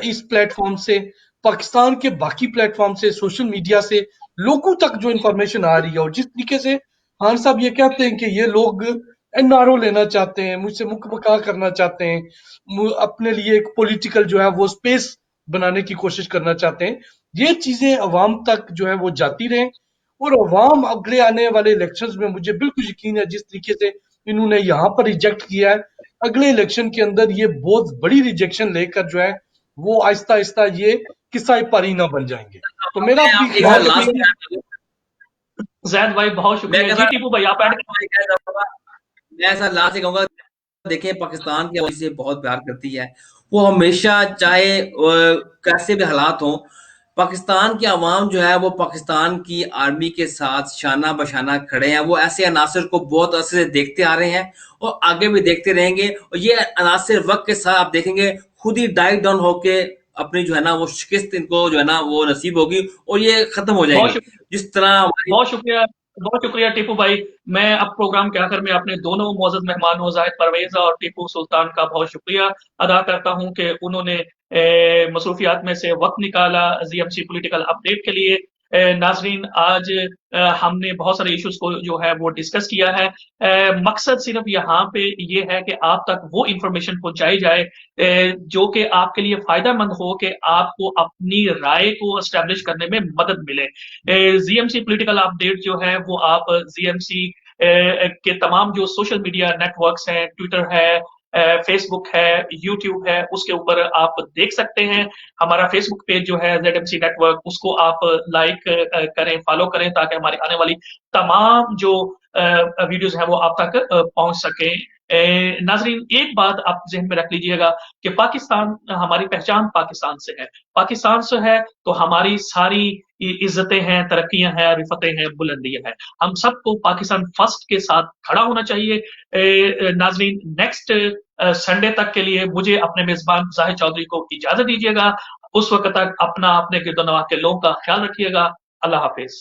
اس پلیٹ فارم سے، پاکستان کے باقی پلیٹ فارم سے، سوشل میڈیا سے لوگوں تک جو انفارمیشن آ رہی ہے، اور جس طریقے سے خان صاحب یہ کہتے ہیں کہ یہ لوگ این آر او لینا چاہتے ہیں، مجھ سے مکھ مکا کرنا چاہتے ہیں، اپنے لیے ایک پولیٹیکل جو ہے وہ سپیس بنانے کی کوشش کرنا چاہتے ہیں، یہ چیزیں عوام تک جو ہے وہ جاتی رہیں. اور عوام اگلے آنے والے الیکشنز میں مجھے بالکل یقین ہے جس طریقے سے انہوں نے یہاں پر ریجیکٹ کیا ہے. اگلے الیکشن کے اندر یہ بہت بڑی ریجیکشن لے کر جو ہے وہ آہستہ آہستہ یہ قصہ پاری نہ بن جائیں گے. تو میرا میں بھی آپ ایک خیال ہے لاسٹ کہ زید بھائی بہت میں شکریہ. کہتا جی ٹیپو بھائی آپ ایڈ میں ایسا لاسٹ کہوں گا، دیکھیں پاکستان کی عوام سے بہت پیار کرتی ہے، وہ ہمیشہ چاہے کیسے بھی حالات ہوں، پاکستان کی عوام جو ہے وہ پاکستان کی آرمی کے ساتھ شانہ بشانہ کھڑے ہیں. وہ ایسے عناصر کو بہت عرصے سے دیکھتے آ رہے ہیں اور آگے بھی دیکھتے رہیں گے، اور یہ عناصر وقت کے ساتھ آپ دیکھیں گے خود ہی ڈائی ڈاؤن ہو کے اپنی جو ہے نا وہ شکست ان کو جو ہے نا وہ نصیب ہوگی اور یہ ختم ہو جائیں بہت گے. شکریہ جس طرح ہماری بہت شکریہ بہت شکریہ ٹیپو بھائی. میں اب پروگرام کے آخر میں اپنے دونوں معزز مہمانوں زاہد پرویز اور ٹیپو سلطان کا بہت شکریہ ادا کرتا ہوں کہ انہوں نے مصروفیات میں سے وقت نکالا زی ایم سی پولیٹیکل اپڈیٹ کے لیے. ناظرین آج ہم نے بہت سارے ایشوز کو جو ہے وہ ڈسکس کیا ہے. مقصد صرف یہاں پہ یہ ہے کہ آپ تک وہ انفارمیشن پہنچائی جائے جو کہ آپ کے لیے فائدہ مند ہو، کہ آپ کو اپنی رائے کو اسٹیبلش کرنے میں مدد ملے. زی ایم سی پولیٹیکل اپڈیٹ جو ہے وہ آپ زی ایم سی کے تمام جو سوشل میڈیا نیٹ ورکس ہیں، ٹویٹر ہے، فیس بک ہے، یوٹیوب ہے، اس کے اوپر آپ دیکھ سکتے ہیں. ہمارا فیس بک پیج جو ہے Z M C network, اس کو آپ لائک کریں، فالو کریں، تاکہ ہماری آنے والی تمام جو ویڈیوز ہیں وہ آپ تک پہنچ سکیں. ناظرین ایک بات آپ ذہن میں رکھ لیجئے گا کہ پاکستان، ہماری پہچان پاکستان سے ہے. پاکستان سے ہے تو ہماری ساری عزتیں ہیں، ترقیاں ہیں، رفتیں ہیں، بلندیاں ہیں. ہم سب کو پاکستان فرسٹ کے ساتھ کھڑا ہونا چاہیے. ناظرین نیکسٹ سنڈے تک کے لیے مجھے اپنے میزبان زاہد چودھری کو اجازت دیجیے گا. اس وقت تک اپنا، اپنے گرد و نواح کے لوگوں کا خیال رکھیے گا. اللہ حافظ.